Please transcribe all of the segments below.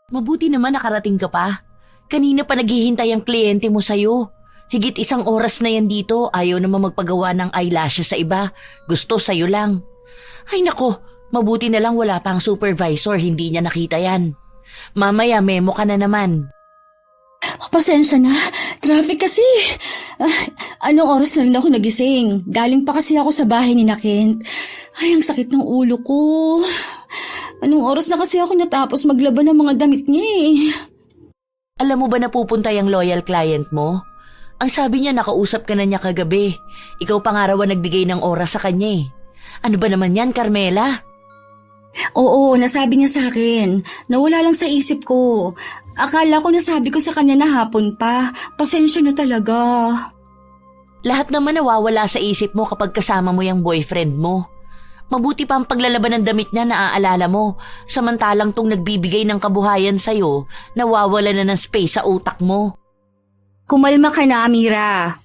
Mabuti naman nakarating ka pa. Kanina pa naghihintay ang kliyente mo sa'yo. Higit 1 oras na yan dito, ayaw naman magpagawa ng eyelashes sa iba. Gusto sa'yo lang. Ay nako, mabuti na lang wala pang supervisor, hindi niya nakita yan. Mamaya memo ka na naman. Pasensya na, traffic kasi. Anong oras na rin ako nagising? Galing pa kasi ako sa bahay ni Kent. Ay, ang sakit ng ulo ko. Anong oras na kasi ako natapos maglaban ng mga damit niya eh. Alam mo ba na pupunta yung loyal client mo? Ang sabi niya nakausap ka na niya kagabi. Ikaw pa nga raw ang nagbigay ng oras sa kanya eh. Ano ba naman yan, Carmela? Oo, nasabi niya sa akin. Nawala lang sa isip ko. Akala ko nasabi ko sa kanya na hapon pa. Pasensya na talaga. Lahat naman nawawala sa isip mo kapag kasama mo yung boyfriend mo. Mabuti pa ang paglalaban ng damit niya naaalala mo, samantalang tong nagbibigay ng kabuhayan sa'yo, nawawala na ng space sa utak mo. Kumalma ka na, Amira.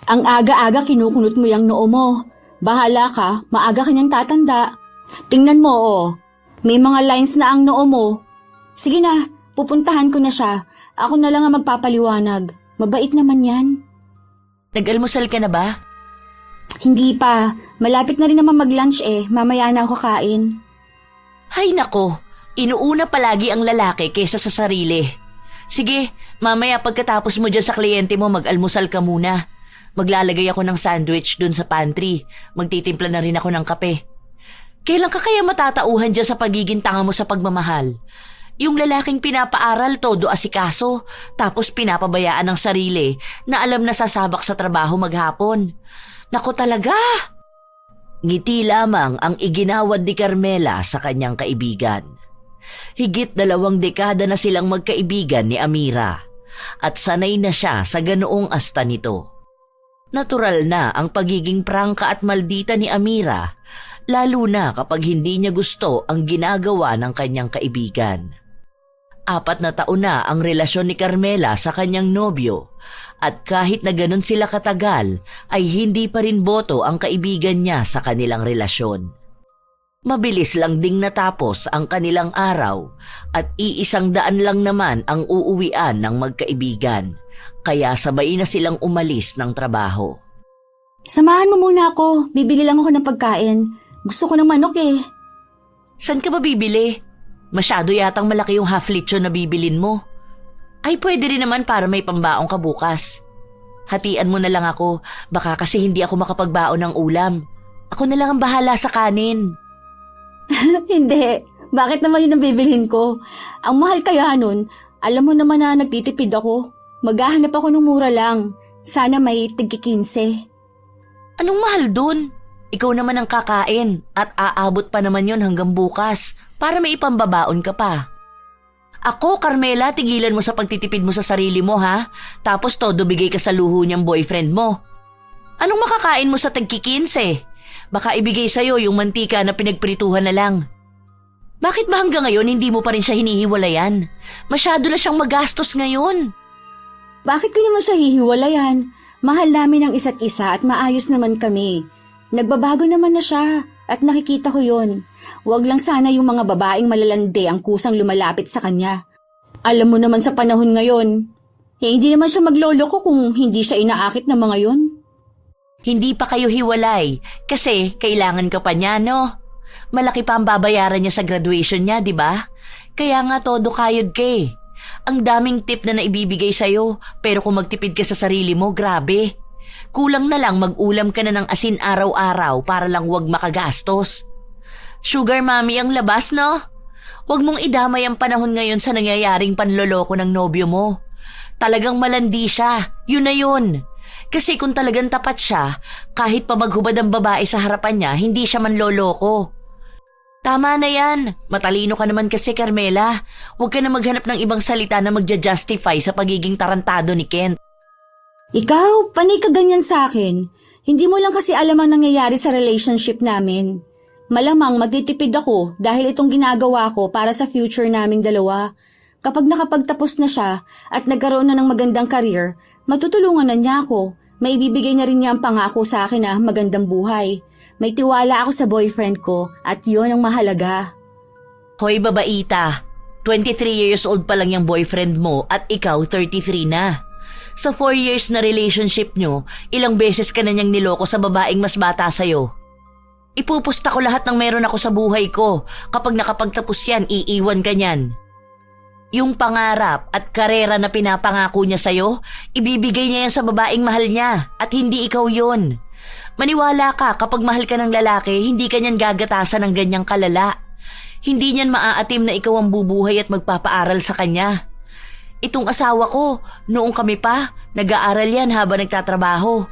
Ang aga-aga kinukunot mo yung noo mo. Bahala ka, maaga ka niyang tatanda. Tingnan mo, oh. May mga lines na ang noo mo. Sige na, pupuntahan ko na siya. Ako na lang ang magpapaliwanag. Mabait naman yan. Nag-almusal ka na ba? Hindi pa. Malapit na rin naman mag-lunch eh. Mamaya na ako kain. Hay nako, inuuna palagi ang lalaki kaysa sa sarili. Sige, mamaya pagkatapos mo dyan sa kliyente mo mag-almusal ka muna. Maglalagay ako ng sandwich dun sa pantry. Magtitimpla na rin ako ng kape. Kailan ka kaya matatauhan dyan sa pagiging tanga mo sa pagmamahal? Yung lalaking pinapaaral todo asikaso, tapos pinapabayaan ng sarili na alam na sasabak sa trabaho maghapon. Naku talaga! Ngiti lamang ang iginawad ni Carmela sa kanyang kaibigan. Higit 2 dekada na silang magkaibigan ni Amira at sanay na siya sa ganoong asta nito. Natural na ang pagiging prangka at maldita ni Amira, lalo na kapag hindi niya gusto ang ginagawa ng kanyang kaibigan. 4 na taon na ang relasyon ni Carmela sa kanyang nobyo at kahit na ganun sila katagal ay hindi pa rin boto ang kaibigan niya sa kanilang relasyon. Mabilis lang ding natapos ang kanilang araw at 100 lang naman ang uuwian ng magkaibigan, kaya sabay na silang umalis ng trabaho. Samahan mo muna ako. Bibili lang ako ng pagkain. Gusto ko ng manok eh. Saan ka ba bibili? Masyado yatang malaki yung half lechon na bibilin mo. Ay pwede rin naman para may pambaong ka bukas. Hatian mo na lang ako, baka kasi hindi ako makapagbaon ng ulam. Ako na lang ang bahala sa kanin. Hindi. Bakit naman yun ang bibilhin ko? Ang mahal kaya nun, alam mo naman na nagtitipid ako. Maghahanap ako ng mura lang. Sana may tig-15. Anong mahal dun? Ikaw naman ang kakain at aabot pa naman yon hanggang bukas para may ipambabaon ka pa. Ako, Carmela, tigilan mo sa pagtitipid mo sa sarili mo ha? Tapos todo bigay ka sa luho niyang boyfriend mo. Anong makakain mo sa tag-15? Baka ibigay sa'yo yung mantika na pinagprituhan na lang. Bakit ba hanggang ngayon hindi mo pa rin siya hinihiwalayan? Masyado na siyang magastos ngayon. Bakit ko naman siya hihiwalayan? Mahal namin ang isa't isa at maayos naman kami. Nagbabago naman na siya at nakikita ko yon. Huwag lang sana yung mga babaeng malalande ang kusang lumalapit sa kanya. Alam mo naman sa panahon ngayon, hindi naman siya maglolo ko kung hindi siya inaakit ng mga yon. Hindi pa kayo hiwalay kasi kailangan ka pa niya, no? Malaki pa ang babayaran niya sa graduation niya, di ba? Kaya nga todo kayod ka eh. Ang daming tip na naibibigay sa'yo, pero kung magtipid ka sa sarili mo, grabe. Kulang na lang mag-ulam ka na ng asin araw-araw para lang wag makagastos. Sugar mommy ang labas, no? Huwag mong idamay ang panahon ngayon sa nangyayaring panloloko ng nobyo mo. Talagang malandi siya, yun na yun. Kasi kung talagang tapat siya, kahit pa maghubad ang babae sa harapan niya, hindi siya manloloko. Tama na yan. Matalino ka naman kasi, Carmela. Huwag ka na maghanap ng ibang salita na magja-justify sa pagiging tarantado ni Kent. Ikaw, panay ka ganyan sa akin. Hindi mo lang kasi alam ang nangyayari sa relationship namin. Malamang magtitipid ako dahil itong ginagawa ko para sa future naming dalawa. Kapag nakapagtapos na siya at nagkaroon na ng magandang career, matutulungan na niya ako. May ibibigay na rin niya ang pangako sa akin na magandang buhay. May tiwala ako sa boyfriend ko at yun ang mahalaga. Hoy babaita, 23 years old pa lang yung boyfriend mo at ikaw 33 na. Sa 4 years na relationship nyo, ilang beses ka na niyang niloko sa babaeng mas bata sa'yo. Ipupusta ko lahat ng meron ako sa buhay ko. Kapag nakapagtapos yan, iiwan ka niyan. Yung pangarap at karera na pinapangako niya sa'yo, ibibigay niya yan sa babaeng mahal niya at hindi ikaw yun. Maniwala ka, kapag mahal ka ng lalaki, hindi ka niyan gagatasan ng ganyang kalala. Hindi niyan maaatim na ikaw ang bubuhay at magpapaaral sa kanya. Itong asawa ko, noong kami pa, nag-aaral yan habang nagtatrabaho.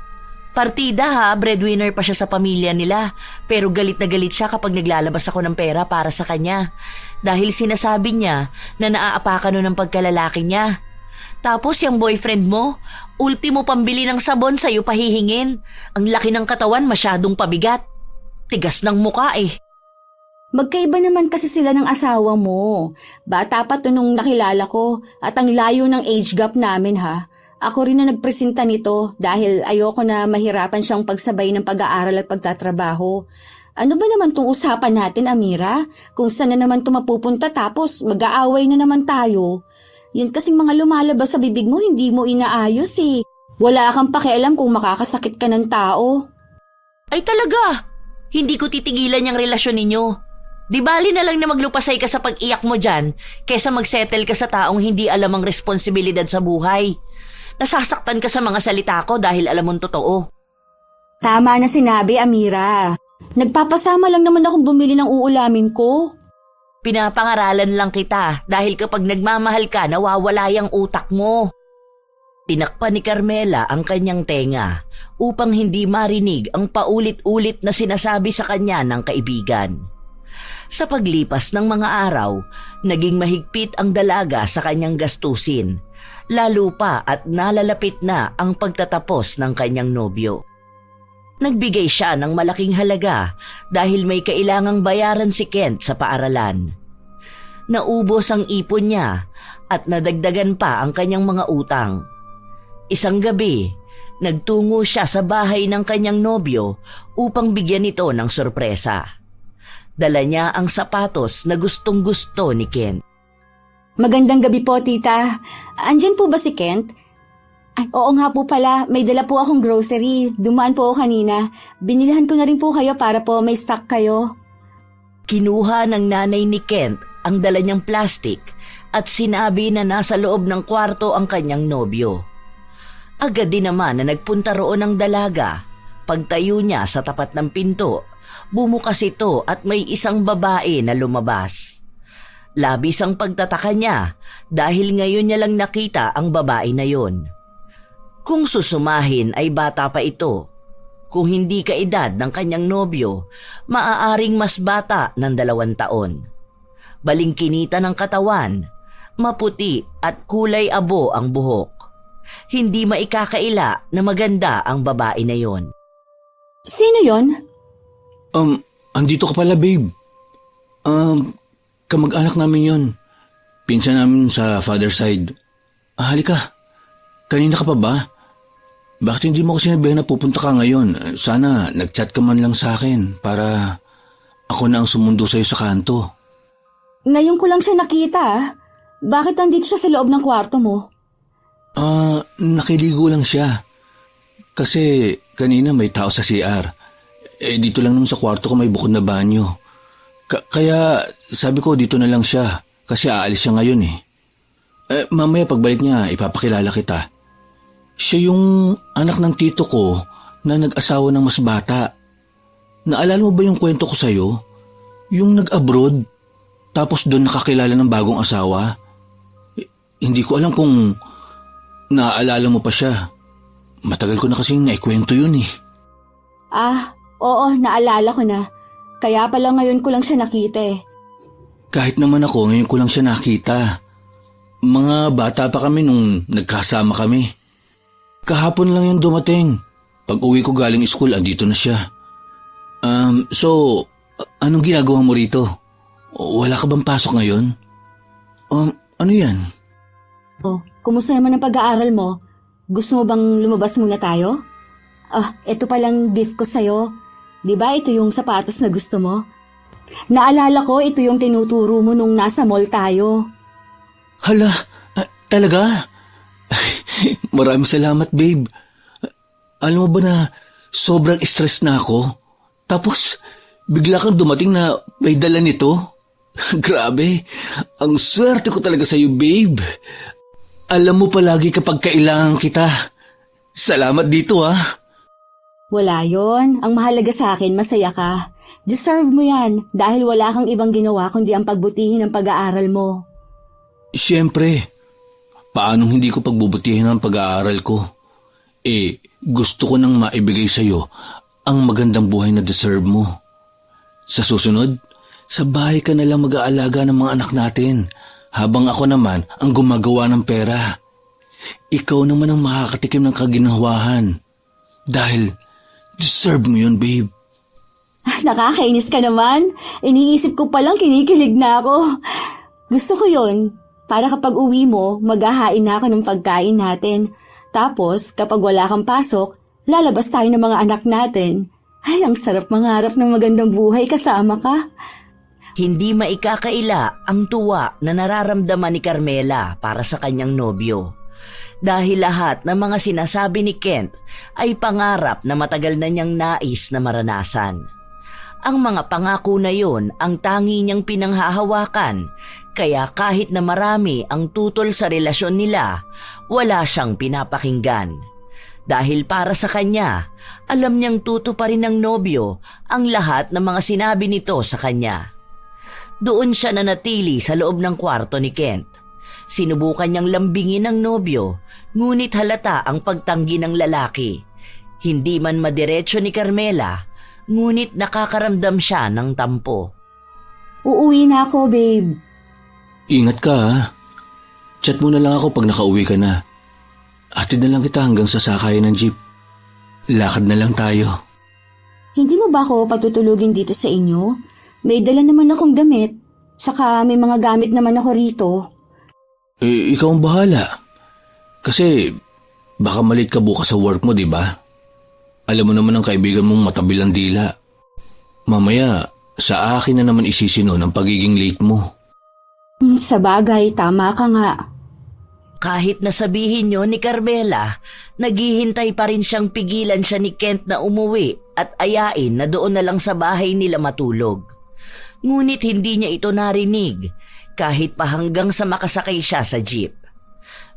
Partida ha, breadwinner pa siya sa pamilya nila, pero galit na galit siya kapag naglalabas ako ng pera para sa kanya. Dahil sinasabi niya na naaapakan nun ng pagkalalaki niya. Tapos yung boyfriend mo, ultimo pambili ng sabon sa'yo pahihingin. Ang laki ng katawan masyadong pabigat. Tigas ng muka eh. Magkaiba naman kasi sila ng asawa mo. Bata pa to nung nakilala ko at ang layo ng age gap namin ha. Ako rin na nagpresenta nito dahil ayoko na mahirapan siyang pagsabay ng pag-aaral at pagtatrabaho. Ano ba naman tong usapan natin, Amira? Kung saan na naman ito mapupunta tapos mag-aaway na naman tayo. Yan kasing mga lumalabas sa bibig mo hindi mo inaayos eh. Wala kang pakialam kung makakasakit ka ng tao. Ay talaga, hindi ko titigilan yung relasyon ninyo. Di bali na lang na maglupasay ka sa pag-iyak mo dyan kesa magsettle ka sa taong hindi alam ang responsibilidad sa buhay. Nasasaktan ka sa mga salita ko dahil alam mong totoo. Tama na sinabi, Amira. Nagpapasama lang naman akong bumili ng uulamin ko. Pinapangaralan lang kita dahil kapag nagmamahal ka, nawawala yung utak mo. Tinakpan ni Carmela ang kanyang tenga upang hindi marinig ang paulit-ulit na sinasabi sa kanya ng kaibigan. Sa paglipas ng mga araw, naging mahigpit ang dalaga sa kanyang gastusin, lalo pa at nalalapit na ang pagtatapos ng kanyang nobyo. Nagbigay siya ng malaking halaga dahil may kailangang bayaran si Kent sa paaralan. Naubos ang ipon niya at nadagdagan pa ang kanyang mga utang. Isang gabi, nagtungo siya sa bahay ng kanyang nobyo upang bigyan ito ng sorpresa. Dala niya ang sapatos na gustong-gusto ni Kent. Magandang gabi po, tita. Andyan po ba si Kent? Ay, oo nga po pala. May dala po akong grocery. Dumaan po ako kanina. Binilhan ko na rin po kayo para po may stock kayo. Kinuha ng nanay ni Kent ang dala niyang plastic at sinabi na nasa loob ng kwarto ang kanyang nobyo. Agad din naman na nagpunta roon ang dalaga. Pagtayo niya sa tapat ng pinto, bumukas ito at may isang babae na lumabas. Labis ang pagtataka niya dahil ngayon niya lang nakita ang babae na yon. Kung susumahin ay bata pa ito. Kung hindi kaedad ng kanyang nobyo, maaaring mas bata ng 2 taon. Balingkinita ng katawan, maputi at kulay abo ang buhok. Hindi maikakaila na maganda ang babae na yon. Sino yon? Andito ka pala, babe. Kamag-anak namin yon. Pinsan namin sa father side. Halika. Kanina ka pa ba? Bakit hindi mo ko sinabihan na pupunta ka ngayon? Sana nag-chat ka man lang sa akin para ako na ang sumundo sa'yo sa kanto. Ngayon ko lang siya nakita ah. Bakit nandito siya sa loob ng kwarto mo? Nakiligo lang siya. Kasi kanina may tao sa CR. Dito lang naman sa kwarto ko may bukod na banyo. Kaya sabi ko dito na lang siya kasi aalis siya ngayon eh. Mamaya pagbalik niya ipapakilala kita. Siya yung anak ng tito ko na nag-asawa ng mas bata. Naalala mo ba yung kwento ko sa'yo? Yung nag-abroad tapos doon nakakilala ng bagong asawa? Hindi ko alam kung naaalala mo pa siya. Matagal ko na kasing naikwento yun eh. Oo, naalala ko na. Kaya pala ngayon ko lang siya nakita eh. Kahit naman ako, ngayon ko lang siya nakita. Mga bata pa kami nung nagkasama kami. Kahapon lang yung dumating. Pag uwi ko galing school, andito na siya. So, anong ginagawa mo rito? Wala ka bang pasok ngayon? Ano yan? Kumusta naman ang pag-aaral mo? Gusto mo bang lumabas muna tayo? Ito palang gift ko sa'yo. Diba ito yung sapatos na gusto mo? Naalala ko ito yung tinuturo mo nung nasa mall tayo. Hala, talaga? Maraming salamat, babe. Alam mo ba na sobrang stress na ako? Tapos, bigla kang dumating na may dala nito? Grabe, ang swerte ko talaga sa'yo, babe. Alam mo palagi kapag kailangan kita. Salamat dito, ah. Wala yon. Ang mahalaga sa akin, masaya ka. Deserve mo yan dahil wala kang ibang ginawa kundi ang pagbutihin ng pag-aaral mo. Siyempre, paanong hindi ko pagbubutihin ang pag-aaral ko? Gusto ko nang maibigay sa'yo ang magandang buhay na deserve mo. Sa susunod, sa bahay ka na lang mag-aalaga ng mga anak natin, habang ako naman ang gumagawa ng pera. Ikaw naman ang makakatikim ng kaginhawahan. Dahil deserve mo yun, babe. Nakakainis ka naman. Iniisip ko palang kinikilig na ako. Gusto ko yun. Para kapag uwi mo, maghahain na ako ng pagkain natin. Tapos, kapag wala kang pasok, lalabas tayo ng mga anak natin. Ay, ang sarap mangarap ng magandang buhay kasama ka. Hindi maikakaila ang tuwa na nararamdaman ni Carmela para sa kanyang nobyo. Dahil lahat ng mga sinasabi ni Kent ay pangarap na matagal na niyang nais na maranasan. Ang mga pangako na yon ang tangi niyang pinanghahawakan, kaya kahit na marami ang tutol sa relasyon nila, wala siyang pinapakinggan. Dahil para sa kanya, alam niyang tutuparin ng nobyo ang lahat ng mga sinabi nito sa kanya. Doon siya nanatili sa loob ng kwarto ni Kent. Sinubukan niyang lambingin ng nobyo, ngunit halata ang pagtanggi ng lalaki. Hindi man madiretso ni Carmela, ngunit nakakaramdam siya ng tampo. Uuwi na ako, babe. Ingat ka, ha? Chat mo na lang ako pag nakauwi ka na. Atid na lang kita hanggang sa sakayan ng jeep. Lakad na lang tayo. Hindi mo ba ako patutulugin dito sa inyo? May dala naman akong damit. Saka may mga gamit naman ako rito. Ikaw ang bahala. Kasi baka malit ka bukas sa work mo, di ba? Alam mo naman ang kaibigan mong matabilang dila. Mamaya, sa akin na naman isisino ng pagiging late mo. Sa bagay, tama ka nga. Kahit nasabihin niyo ni Carmela, naghihintay pa rin siyang pigilan siya ni Kent na umuwi at ayain na doon na lang sa bahay nila matulog. Ngunit hindi niya ito narinig kahit pa hanggang sa makasakay siya sa jeep.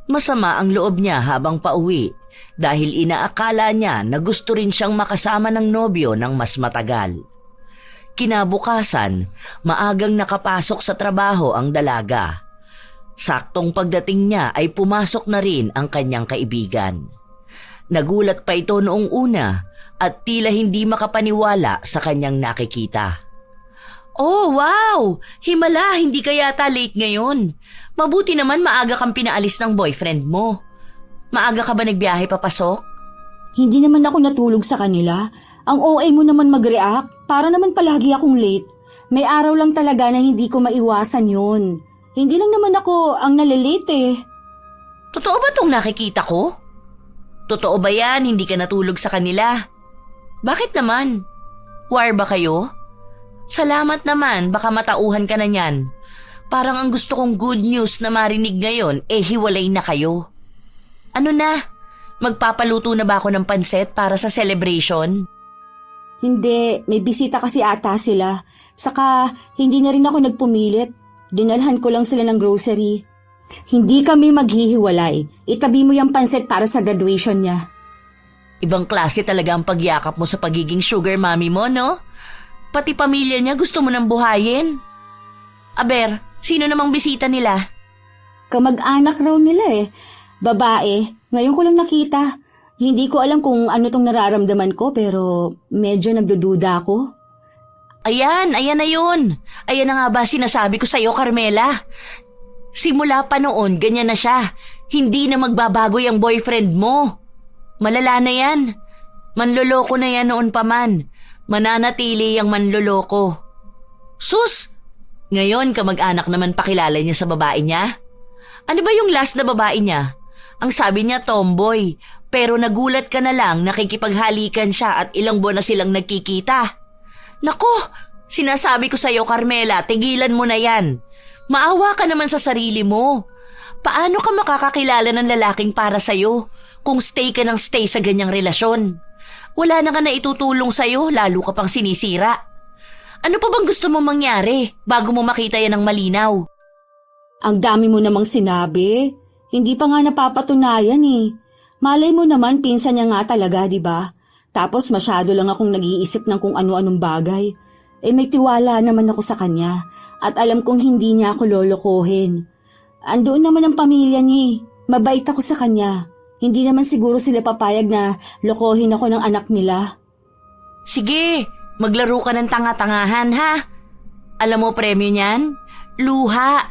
Masama ang loob niya habang pauwi dahil inaakala niya na gusto rin siyang makasama ng nobyo ng mas matagal. Kinabukasan, maagang nakapasok sa trabaho ang dalaga. Saktong pagdating niya ay pumasok na rin ang kanyang kaibigan. Nagulat pa ito noong una at tila hindi makapaniwala sa kanyang nakikita. Oh, wow! Himala, hindi ka yata late ngayon. Mabuti naman maaga kang pinaalis ng boyfriend mo. Maaga ka ba nagbiyahe papasok? Hindi naman ako natulog sa kanila. Ang OA mo naman mag-react. Para naman palagi akong late. May araw lang talaga na hindi ko maiwasan yun. Hindi lang naman ako ang nalilate eh. Totoo ba itong nakikita ko? Totoo ba yan, hindi ka natulog sa kanila? Bakit naman? War ba kayo? Salamat naman, baka matauhan ka na niyan. Parang ang gusto kong good news na marinig ngayon, hiwalay na kayo. Ano na? Magpapaluto na ba ako ng pansit para sa celebration? Hindi, may bisita kasi ata sila. Saka, hindi na rin ako nagpumilit. Dinalhan ko lang sila ng grocery. Hindi kami maghihiwalay. Itabi mo yung pansit para sa graduation niya. Ibang klase talaga ang pagyakap mo sa pagiging sugar mommy mo, no? Pati pamilya niya gusto mo nang buhayin. Aber, sino namang bisita nila? Kamag-anak raw nila eh. Babae, ngayon ko lang nakita. Hindi ko alam kung ano tong nararamdaman ko pero medyo nagdududa ako. Ayan na yun. Ayan na nga ba sinasabi ko sa'yo, Carmela? Simula pa noon, ganyan na siya. Hindi na magbabago yung boyfriend mo. Malala na yan. Manloloko na yan noon pa man. Mananatili yung manloloko. Sus! Ngayon kamag-anak naman pakilala niya sa babae niya? Ano ba yung last na babae niya? Ang sabi niya tomboy, pero nagulat ka na lang nakikipaghalikan siya at ilang buwan na silang nagkikita. Nako, sinasabi ko sa'yo Carmela, tigilan mo na yan. Maawa ka naman sa sarili mo. Paano ka makakakilala ng lalaking para sa'yo kung stay ka ng stay sa ganyang relasyon? Wala na ka na itutulong sa'yo, lalo ka pang sinisira. Ano pa bang gusto mong mangyari bago mo makita yan ng malinaw? Ang dami mo namang sinabi. Hindi pa nga napapatunayan eh. Malay mo naman pinsan niya nga talaga, di ba? Tapos masyado lang akong nag-iisip ng kung ano-anong bagay. May tiwala naman ako sa kanya at alam kong hindi niya ako lolokohin. Andoon naman ang pamilya niya. Mabait ako sa kanya. Hindi naman siguro sila papayag na lokohin ako ng anak nila. Sige, maglaro ka ng tanga-tangahan ha. Alam mo premyo niyan? Luha.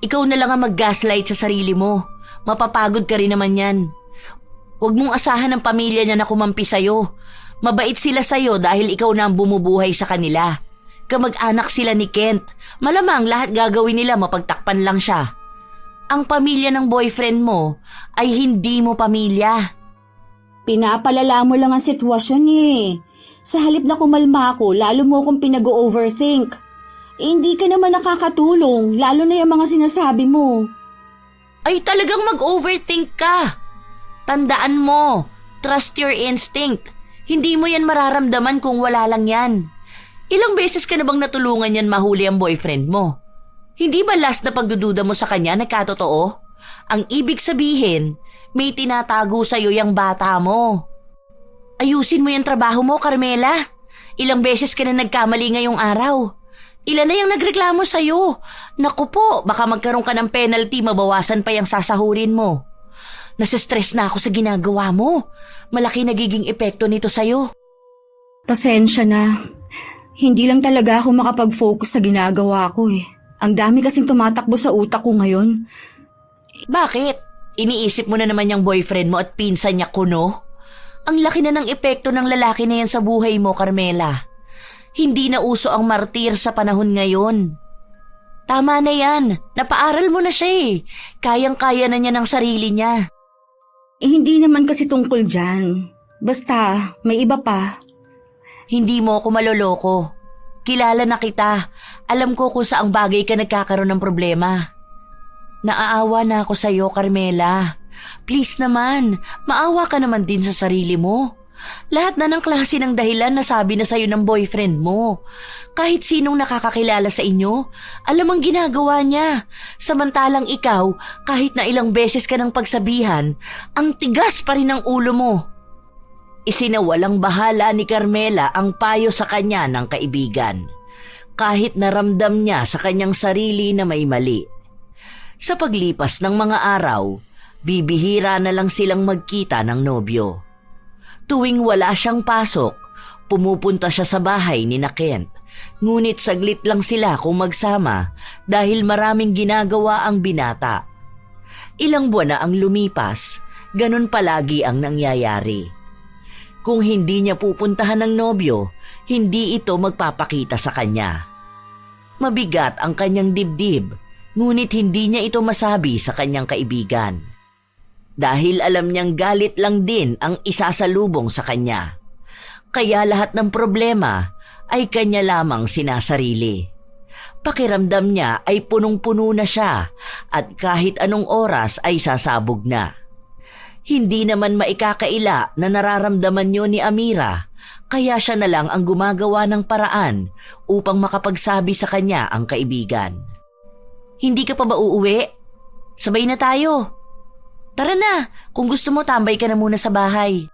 Ikaw na lang ang mag-gaslight sa sarili mo. Mapapagod ka rin naman yan. Huwag mong asahan ng pamilya niya na kumampi sa'yo. Mabait sila sa'yo dahil ikaw na ang bumubuhay sa kanila. Kamag-anak sila ni Kent. Malamang lahat gagawin nila mapagtakpan lang siya. Ang pamilya ng boyfriend mo ay hindi mo pamilya. Pinapalala mo lang ang sitwasyon eh. Sa halip na kumalma ako, lalo mo akong pinag-overthink. Hindi ka naman nakakatulong, lalo na yung mga sinasabi mo. Ay talagang mag-overthink ka. Tandaan mo, trust your instinct. Hindi mo yan mararamdaman kung wala lang yan. Ilang beses ka na bang natulungan yan mahuli ang boyfriend mo? Hindi ba last na pagdududa mo sa kanya nagkatotoo? Ang ibig sabihin, may tinatago sa'yo yung bata mo. Ayusin mo yung trabaho mo, Carmela. Ilang beses ka na nagkamali ngayong araw. Ilan na yung nagreklamo sa'yo? Naku po, baka magkaroon ka ng penalty, mabawasan pa yung sasahurin mo. Nasistress na ako sa ginagawa mo. Malaki nagiging epekto nito sa'yo. Pasensya na. Hindi lang talaga ako makapag-focus sa ginagawa ko eh. Ang dami kasing tumatakbo sa utak ko ngayon. Bakit? Iniisip mo na naman yung boyfriend mo at pinsan niya kuno? Ang laki na ng epekto ng lalaki na yan sa buhay mo, Carmela. Hindi na uso ang martir sa panahon ngayon. Tama na yan. Napaaral mo na siya eh. Kayang-kaya na niya ng sarili niya. Hindi naman kasi tungkol dyan. Basta, may iba pa. Hindi mo ako maloloko. Kilala na kita. Alam ko kung saang bagay ka nagkakaroon ng problema. Naaawa na ako sa'yo, Carmela. Please naman, maawa ka naman din sa sarili mo. Lahat na ng klase ng dahilan na sabi na sa'yo ng boyfriend mo. Kahit sinong nakakakilala sa inyo, alam ang ginagawa niya. Samantalang ikaw, kahit na ilang beses ka ng pagsabihan, ang tigas pa rin ng ulo mo. Isinawalang bahala ni Carmela ang payo sa kanya ng kaibigan. Kahit naramdam niya sa kanyang sarili na may mali. Sa paglipas ng mga araw, bibihira na lang silang magkita ng nobyo. Tuwing wala siyang pasok, pumupunta siya sa bahay ni Kent. Ngunit saglit lang sila kung magsama dahil maraming ginagawa ang binata. Ilang buwan na ang lumipas, ganun palagi ang nangyayari. Kung hindi niya pupuntahan ng nobyo, hindi ito magpapakita sa kanya. Mabigat ang kanyang dibdib, ngunit hindi niya ito masabi sa kanyang kaibigan. Dahil alam niyang galit lang din ang isasalubong sa kanya. Kaya lahat ng problema ay kanya lamang sinasarili. Pakiramdam niya ay punong-puno na siya at kahit anong oras ay sasabog na. Hindi naman maikakaila na nararamdaman niyo ni Amira, kaya siya na lang ang gumagawa ng paraan upang makapagsabi sa kanya ang kaibigan. Hindi ka pa ba uuwi? Sabay na tayo. Tara na, kung gusto mo tambay ka na muna sa bahay.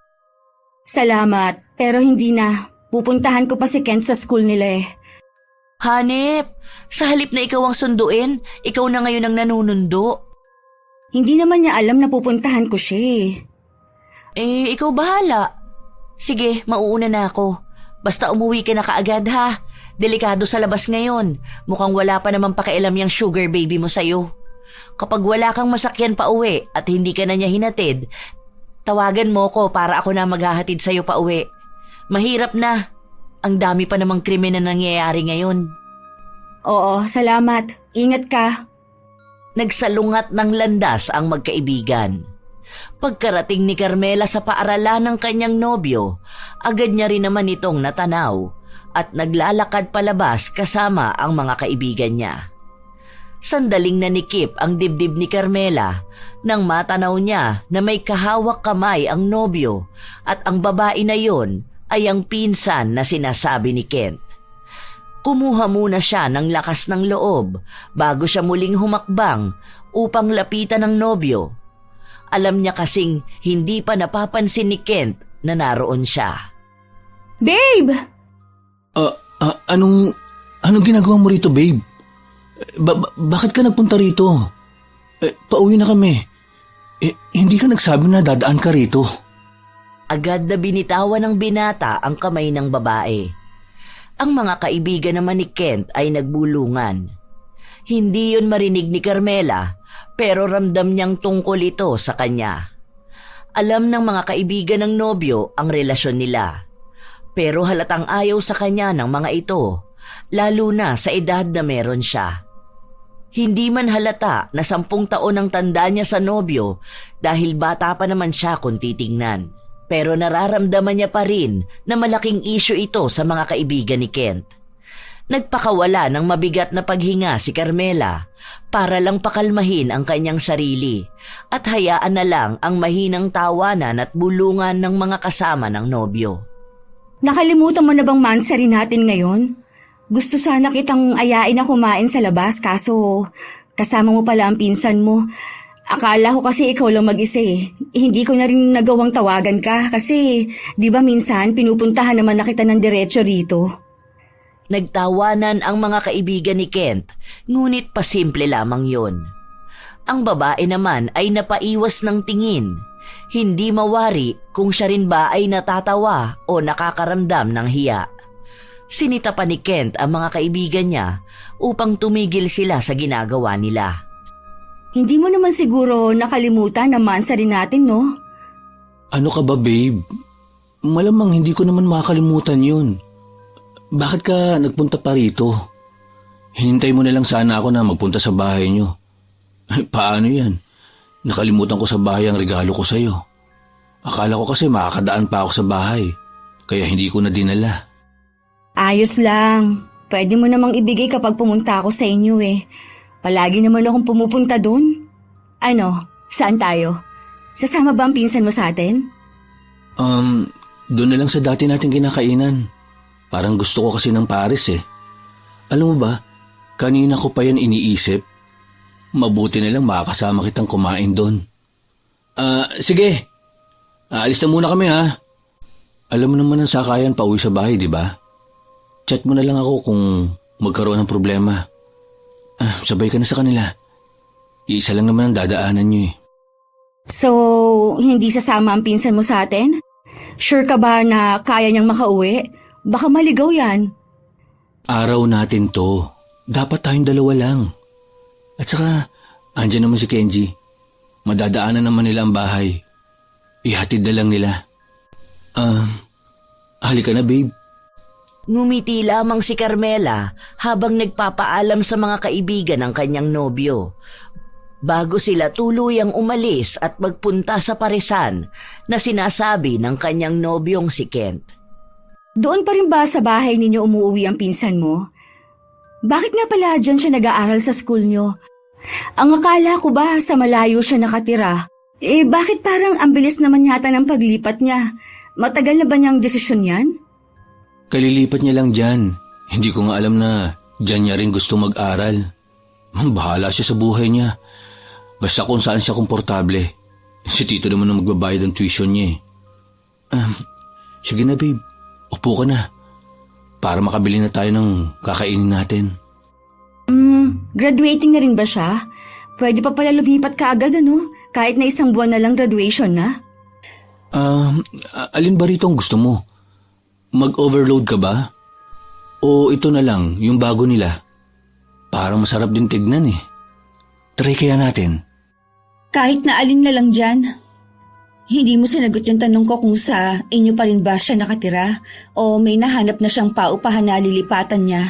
Salamat, pero hindi na. Pupuntahan ko pa si Kent sa school nila eh. Hanep, sa halip na ikaw ang sunduin, ikaw na ngayon ang nanunundo. Hindi naman niya alam na pupuntahan ko siya eh. Ikaw bahala. Sige, mauuna na ako. Basta umuwi ka na kaagad ha. Delikado sa labas ngayon. Mukhang wala pa naman pakialam yung sugar baby mo sa'yo. Kapag wala kang masakyan pa uwi at hindi ka na niya hinatid, tawagan mo ko para ako na maghahatid sa'yo pa uwi. Mahirap na. Ang dami pa namang krimen na nangyayari ngayon. Oo, salamat. Ingat ka. Nagsalungat ng landas ang magkaibigan. Pagkarating ni Carmela sa paaralan ng kanyang nobyo, agad niya rin naman itong natanaw at naglalakad palabas kasama ang mga kaibigan niya. Sandaling nanikip ang dibdib ni Carmela nang matanaw niya na may kahawak kamay ang nobyo at ang babae na yon ay ang pinsan na sinasabi ni Kent. Kumuha muna siya ng lakas ng loob bago siya muling humakbang upang lapitan ng nobyo. Alam niya kasing hindi pa napapansin ni Kent na naroon siya. Babe! Anong ginagawa mo rito, babe? Bakit ka nagpunta rito? Pauwi na kami. Hindi ka nagsabi na dadaan ka rito. Agad na binitawan ng binata ang kamay ng babae. Ang mga kaibigan naman ni Kent ay nagbulungan. Hindi yun marinig ni Carmela, pero ramdam niyang tungkol ito sa kanya. Alam ng mga kaibigan ng nobyo ang relasyon nila. Pero halatang ayaw sa kanya ng mga ito, lalo na sa edad na meron siya. Hindi man halata na 10 taon ang tanda niya sa nobyo dahil bata pa naman siya kung titingnan. Pero nararamdaman niya pa rin na malaking issue ito sa mga kaibigan ni Kent. Nagpakawala ng mabigat na paghinga si Carmela para lang pakalmahin ang kanyang sarili at hayaan na lang ang mahinang tawanan at bulungan ng mga kasama ng nobyo. Nakalimutan mo na bang mansari natin ngayon? Gusto sana kitang ayain na kumain sa labas kaso kasama mo pala ang pinsan mo. Akala ko kasi ikaw lang mag-isa eh. Hindi ko na rin nagawang tawagan ka kasi di ba minsan pinupuntahan naman na kita ng diretso rito. Nagtawanan ang mga kaibigan ni Kent, ngunit pasimple lamang yon. Ang babae naman ay napaiwas ng tingin. Hindi mawari kung siya rin ba ay natatawa o nakakaramdam ng hiya. Sinita pa ni Kent ang mga kaibigan niya upang tumigil sila sa ginagawa nila. Hindi mo naman siguro nakalimutan na mansari natin, no? Ano ka ba, babe? Malamang hindi ko naman makakalimutan yun. Bakit ka nagpunta pa rito? Hinintay mo na lang sana ako na magpunta sa bahay niyo. Paano yan? Nakalimutan ko sa bahay ang regalo ko sa'yo. Akala ko kasi makakadaan pa ako sa bahay, kaya hindi ko na dinala. Ayos lang. Pwede mo namang ibigay kapag pumunta ako sa inyo eh. Palagi naman akong pumupunta doon. Ano, saan tayo? Sasama ba ang pinsan mo sa atin? Doon na lang sa dati nating kinakainan. Parang gusto ko kasi ng Paris eh. Alam mo ba, kanina ko pa yan iniisip. Mabuti na lang makakasama kitang kumain doon. Sige. Aalis na muna kami ha. Alam mo naman ang sakayan pa uwi sa bahay, di ba? Chat mo na lang ako kung magkaroon ng problema. Sabay ka na sa kanila. Iisa lang naman ang dadaanan niyo eh. So, hindi sasama ang pinsan mo sa atin? Sure ka ba na kaya niyang makauwi? Baka maligaw yan. Araw natin to. Dapat tayong dalawa lang. At saka, andyan naman si Kenji. Madadaanan naman nila ang bahay. Ihatid na lang nila. Halika na, babe. Ngumiti lamang si Carmela habang nagpapaalam sa mga kaibigan ng kanyang nobyo. Bago sila tuluyang umalis at magpunta sa paresan na sinasabi ng kanyang nobyong si Kent. Doon pa rin ba sa bahay ninyo umuwi ang pinsan mo? Bakit nga pala dyan siya nag-aaral sa school nyo? Ang akala ko ba sa malayo siya nakatira? Bakit parang ang bilis naman yata ng paglipat niya? Matagal na ba niyang desisyon yan? Kalilipat niya lang dyan. Hindi ko nga alam na dyan niya rin gusto mag-aral. Bahala siya sa buhay niya. Basta kung saan siya komportable. Si Tito naman ang magbabayad ng tuition niya eh. Sige na, babe. Upo ka na. Para makabili na tayo ng kakainin natin. Graduating na rin ba siya? Pwede pa pala lumipat ka agad ano? Kahit na 1 buwan na lang graduation na? Alin ba rito ang gusto mo? Mag-overload ka ba? O ito na lang, yung bago nila? Parang masarap din tignan eh. Try kaya natin. Kahit na alin na lang dyan. Hindi mo sinagot yung tanong ko kung sa inyo pa rin ba siya nakatira o may nahanap na siyang paupahan na lilipatan niya.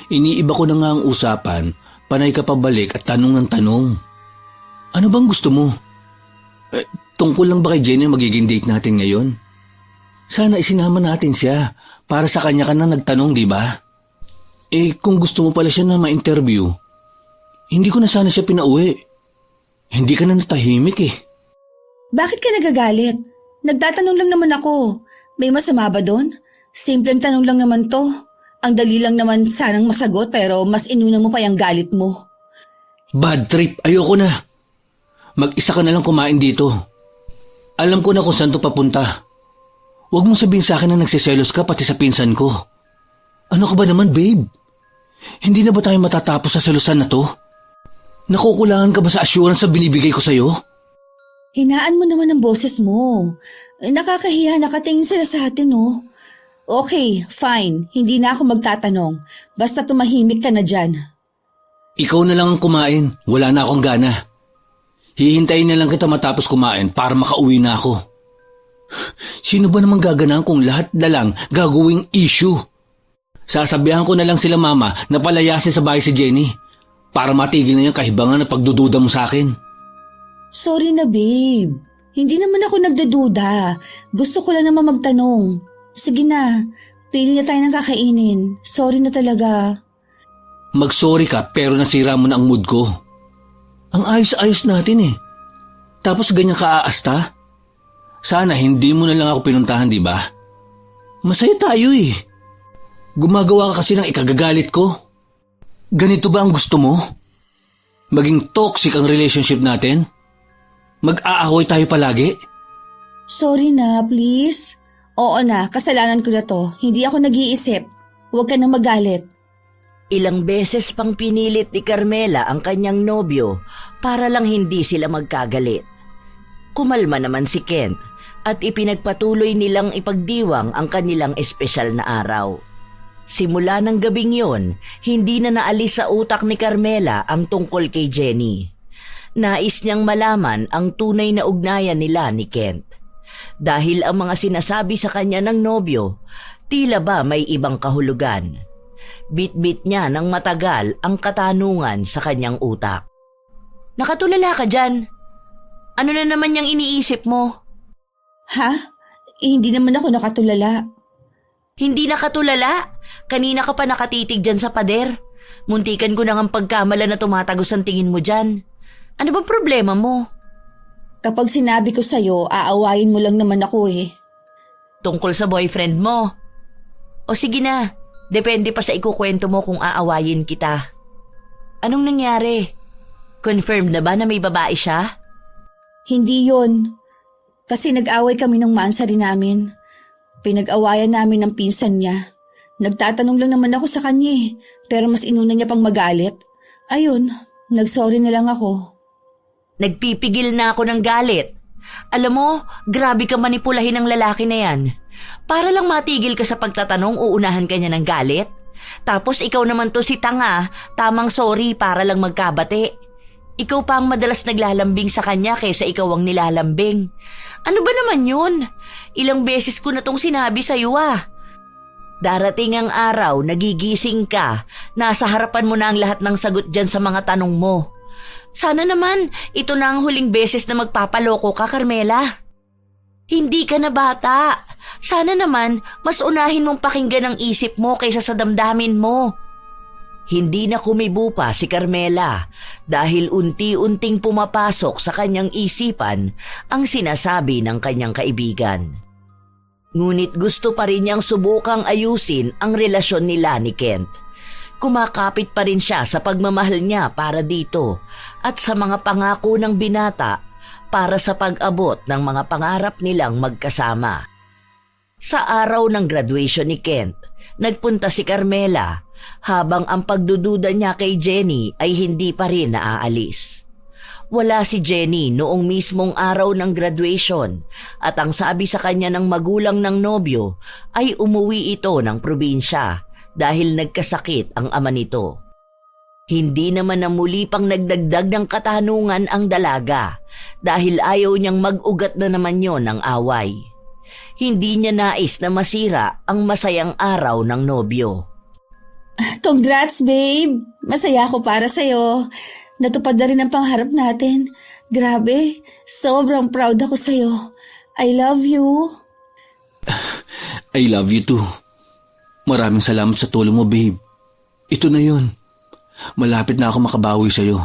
Iniiba ko na nga ang usapan, panay ka pabalik at tanong ng tanong. Ano bang gusto mo? Tungkol lang ba kay Jenny magiging date natin ngayon? Sana isinama natin siya para sa kanya ka na nagtanong, di ba? Kung gusto mo pala siya na ma-interview, hindi ko na sana siya pinauwi. Hindi ka na natahimik eh. Bakit ka nagagalit? Nagtatanong lang naman ako. May masama ba doon? Simpleng tanong lang naman to. Ang dali lang naman sanang masagot pero mas inuna mo pa yung galit mo. Bad trip, ayoko na. Mag-isa ka na lang kumain dito. Alam ko na kung saan to papunta. Huwag mong sabihin sa akin na nagsiselos ka pati sa pinsan ko. Ano ka ba naman, babe? Hindi na ba tayo matatapos sa selosan na to? Nakukulangan ka ba sa assurance na binibigay ko sa'yo? Hinaan mo naman ang boses mo. Nakakahiya, nakatingin sila sa atin, oh. Okay, fine. Hindi na ako magtatanong. Basta tumahimik ka na dyan. Ikaw na lang ang kumain. Wala na akong gana. Hihintayin na lang kita matapos kumain para makauwi na ako. Sino ba namang gaganahan kung lahat na lang gagawing issue? Sasabihan ko na lang sila mama na palayasin sa bahay si Jenny para matigil na yung kahibangan na pagdududa mo sa akin. Sorry na, babe. Hindi naman ako nagdududa. Gusto ko lang naman magtanong. Sige na, pili na tayo ng kakainin. Sorry na talaga. Mag-sorry ka pero nasira mo na ang mood ko. Ang ayos-ayos natin eh. Tapos ganyan ka aasta? Sana hindi mo na lang ako pinuntahan, di ba? Masaya tayo eh. Gumagawa ka kasi ng ikagagalit ko. Ganito ba ang gusto mo? Maging toxic ang relationship natin? Mag-aaway tayo palagi? Sorry na, please. Oo na, kasalanan ko na to. Hindi ako nag-iisip. Huwag ka nang magalit. Ilang beses pang pinilit ni Carmela ang kanyang nobyo para lang hindi sila magkagalit. Kumalma naman si Kent at ipinagpatuloy nilang ipagdiwang ang kanilang espesyal na araw. Simula ng gabing yon, hindi na naalis sa utak ni Carmela ang tungkol kay Jenny. Nais niyang malaman ang tunay na ugnayan nila ni Kent. Dahil ang mga sinasabi sa kanya ng nobyo, tila ba may ibang kahulugan. Bit-bit niya ng matagal ang katanungan sa kanyang utak. Nakatulala ka dyan. Ano na naman yung iniisip mo? Ha? Hindi naman ako nakatulala. Hindi nakatulala? Kanina ka pa nakatitig dyan sa pader. Muntikan ko na ang pagkamala na tumatagos ang tingin mo dyan. Ano bang problema mo? Kapag sinabi ko sa'yo, aawayin mo lang naman ako eh. Tungkol sa boyfriend mo? O sige na, depende pa sa ikukwento mo kung aawayin kita. Anong nangyari? Confirmed na ba na may babae siya? Hindi yon. Kasi nag-away kami ng maansari namin. Pinag-awayan namin ng pinsan niya. Nagtatanong lang naman ako sa kanya eh, pero mas inuna niya pang magalit. Ayun, nagsorry na lang ako. Nagpipigil na ako ng galit. Alam mo, grabe ka manipulahin ng lalaki na yan. Para lang matigil ka sa pagtatanong, uunahan ka niya ng galit. Tapos ikaw naman to si tanga, tamang sorry para lang magkabate. Ikaw pa ang madalas naglalambing sa kanya kaysa ikaw ang nilalambing. Ano ba naman yun? Ilang beses ko na tong sinabi sa'yo ah. Darating ang araw, nagigising ka, nasa harapan mo na ang lahat ng sagot dyan sa mga tanong mo. Sana naman, ito na ang huling beses na magpapaloko ka, Carmela. Hindi ka na bata. Sana naman, mas unahin mong pakinggan ang isip mo kaysa sa damdamin mo. Hindi na kumibo pa si Carmela dahil unti-unting pumapasok sa kanyang isipan ang sinasabi ng kanyang kaibigan. Ngunit gusto pa rin niyang subukang ayusin ang relasyon nila ni Kent. Kumakapit pa rin siya sa pagmamahal niya para dito at sa mga pangako ng binata para sa pag-abot ng mga pangarap nilang magkasama. Sa araw ng graduation ni Kent, nagpunta si Carmela habang ang pagdududa niya kay Jenny ay hindi pa rin naaalis. Wala si Jenny noong mismong araw ng graduation at ang sabi sa kanya ng magulang ng nobyo ay umuwi ito ng probinsya dahil nagkasakit ang ama nito. Hindi naman na muli pang nagdagdag ng katanungan ang dalaga dahil ayaw niyang mag-ugat na naman yon ng away. Hindi niya nais na masira ang masayang araw ng nobyo. Congrats, babe! Masaya ako para sa'yo. Natupad na rin ang pangarap natin. Grabe, sobrang proud ako sa'yo. I love you. I love you too. Maraming salamat sa tulong mo, babe. Ito na yun. Malapit na ako makabawi sa'yo.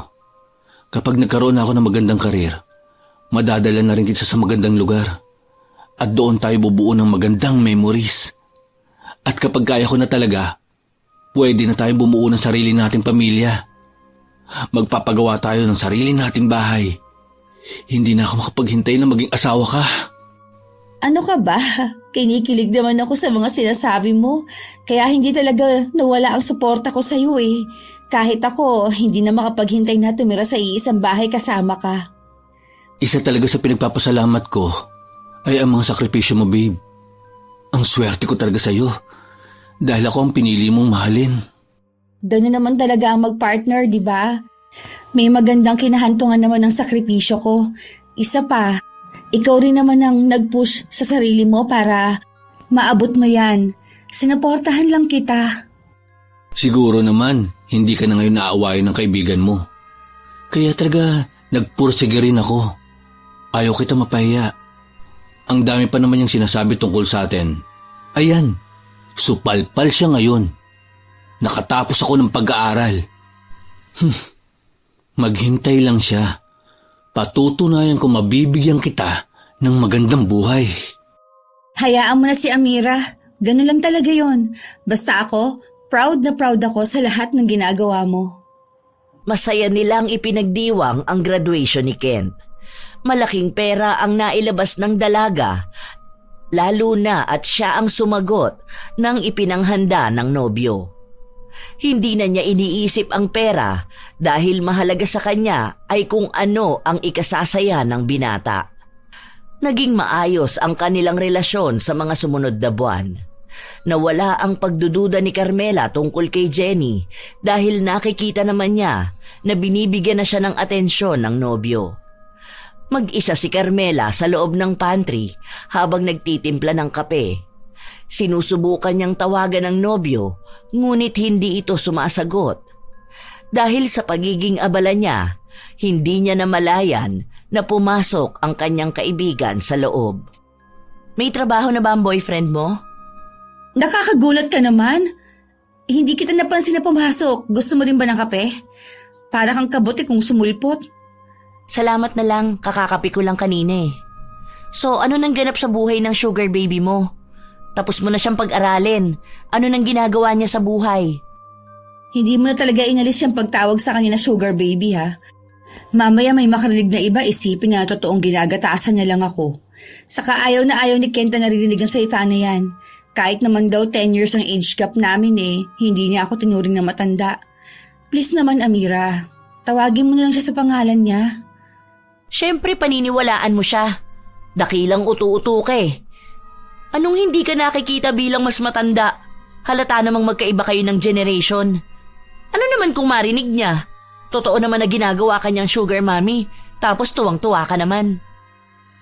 Kapag nagkaroon ako ng magandang karir, madadala na rin kita sa magandang lugar. At doon tayo bubuo ng magandang memories. At kapag kaya ko na talaga, pwede na tayong bumuo ng sarili nating pamilya. Magpapagawa tayo ng sarili nating bahay. Hindi na ako makapaghintay na maging asawa ka. Ano ka ba? Kinikilig naman ako sa mga sinasabi mo. Kaya hindi talaga nawala ang suporta ko sa'yo eh. Kahit ako, hindi na makapaghintay na tumira sa iisang bahay kasama ka. Isa talaga sa pinagpapasalamat ko ay ang mga sakripisyo mo, babe. Ang swerte ko talaga sa'yo dahil ako ang pinili mong mahalin. Gano'n naman talaga ang mag-partner, di ba? May magandang kinahantungan naman ng sakripisyo ko. Isa pa, ikaw rin naman ang nag-push sa sarili mo para maabot mo yan. Sinaportahan lang kita. Siguro naman, hindi ka na ngayon naaawayan ng kaibigan mo. Kaya talaga, nagpursige rin ako. Ayaw kita mapahiya. Ang dami pa naman yung sinasabi tungkol sa atin. Ayan, supalpal siya ngayon. Nakatapos ako ng pag-aaral. Maghintay lang siya. Patutunayan ko mabibigyan kita ng magandang buhay. Hayaan mo na si Amira. Ganun lang talaga yon. Basta ako, proud na proud ako sa lahat ng ginagawa mo. Masaya nilang ipinagdiwang ang graduation ni Kent. Malaking pera ang nailabas ng dalaga, lalo na at siya ang sumagot ng ipinanghanda ng nobyo. Hindi na niya iniisip ang pera dahil mahalaga sa kanya ay kung ano ang ikasasaya ng binata. Naging maayos ang kanilang relasyon sa mga sumunod na buwan. Nawala ang pagdududa ni Carmela tungkol kay Jenny dahil nakikita naman niya na binibigyan na siya ng atensyon ng nobyo. Mag-isa si Carmela sa loob ng pantry habang nagtitimpla ng kape. Sinusubukan niyang tawagan ng nobyo, ngunit hindi ito sumasagot. Dahil sa pagiging abala niya, hindi niya namalayan na pumasok ang kanyang kaibigan sa loob. May trabaho na ba ang boyfriend mo? Nakakagulat ka naman. Hindi kita napansin na pumasok. Gusto mo rin ba ng kape? Para kang kabote kung sumulpot. Salamat na lang, kakakapi ko lang kanina eh. So, ano nang ganap sa buhay ng sugar baby mo? Tapos mo na siyang pag-aralin. Ano nang ginagawa niya sa buhay? Hindi mo na talaga inalis yung pagtawag sa kanya na sugar baby ha. Mamaya may makarinig na iba, isipin na totoong ginagatasan niya lang ako. Saka ayaw na ayaw ni Kenta naririnig ang salita na yan. Kahit naman daw 10 years ang age gap namin hindi niya ako tinuring na matanda. Please naman Amira, tawagin mo na lang siya sa pangalan niya. Siyempre paniniwalaan mo siya. Dakilang utu-utu ka eh. Anong hindi ka nakikita bilang mas matanda? Halata namang magkaiba kayo ng generation. Ano naman kung marinig niya? Totoo naman na ginagawa ka niyang sugar mommy, tapos tuwang-tuwa ka naman.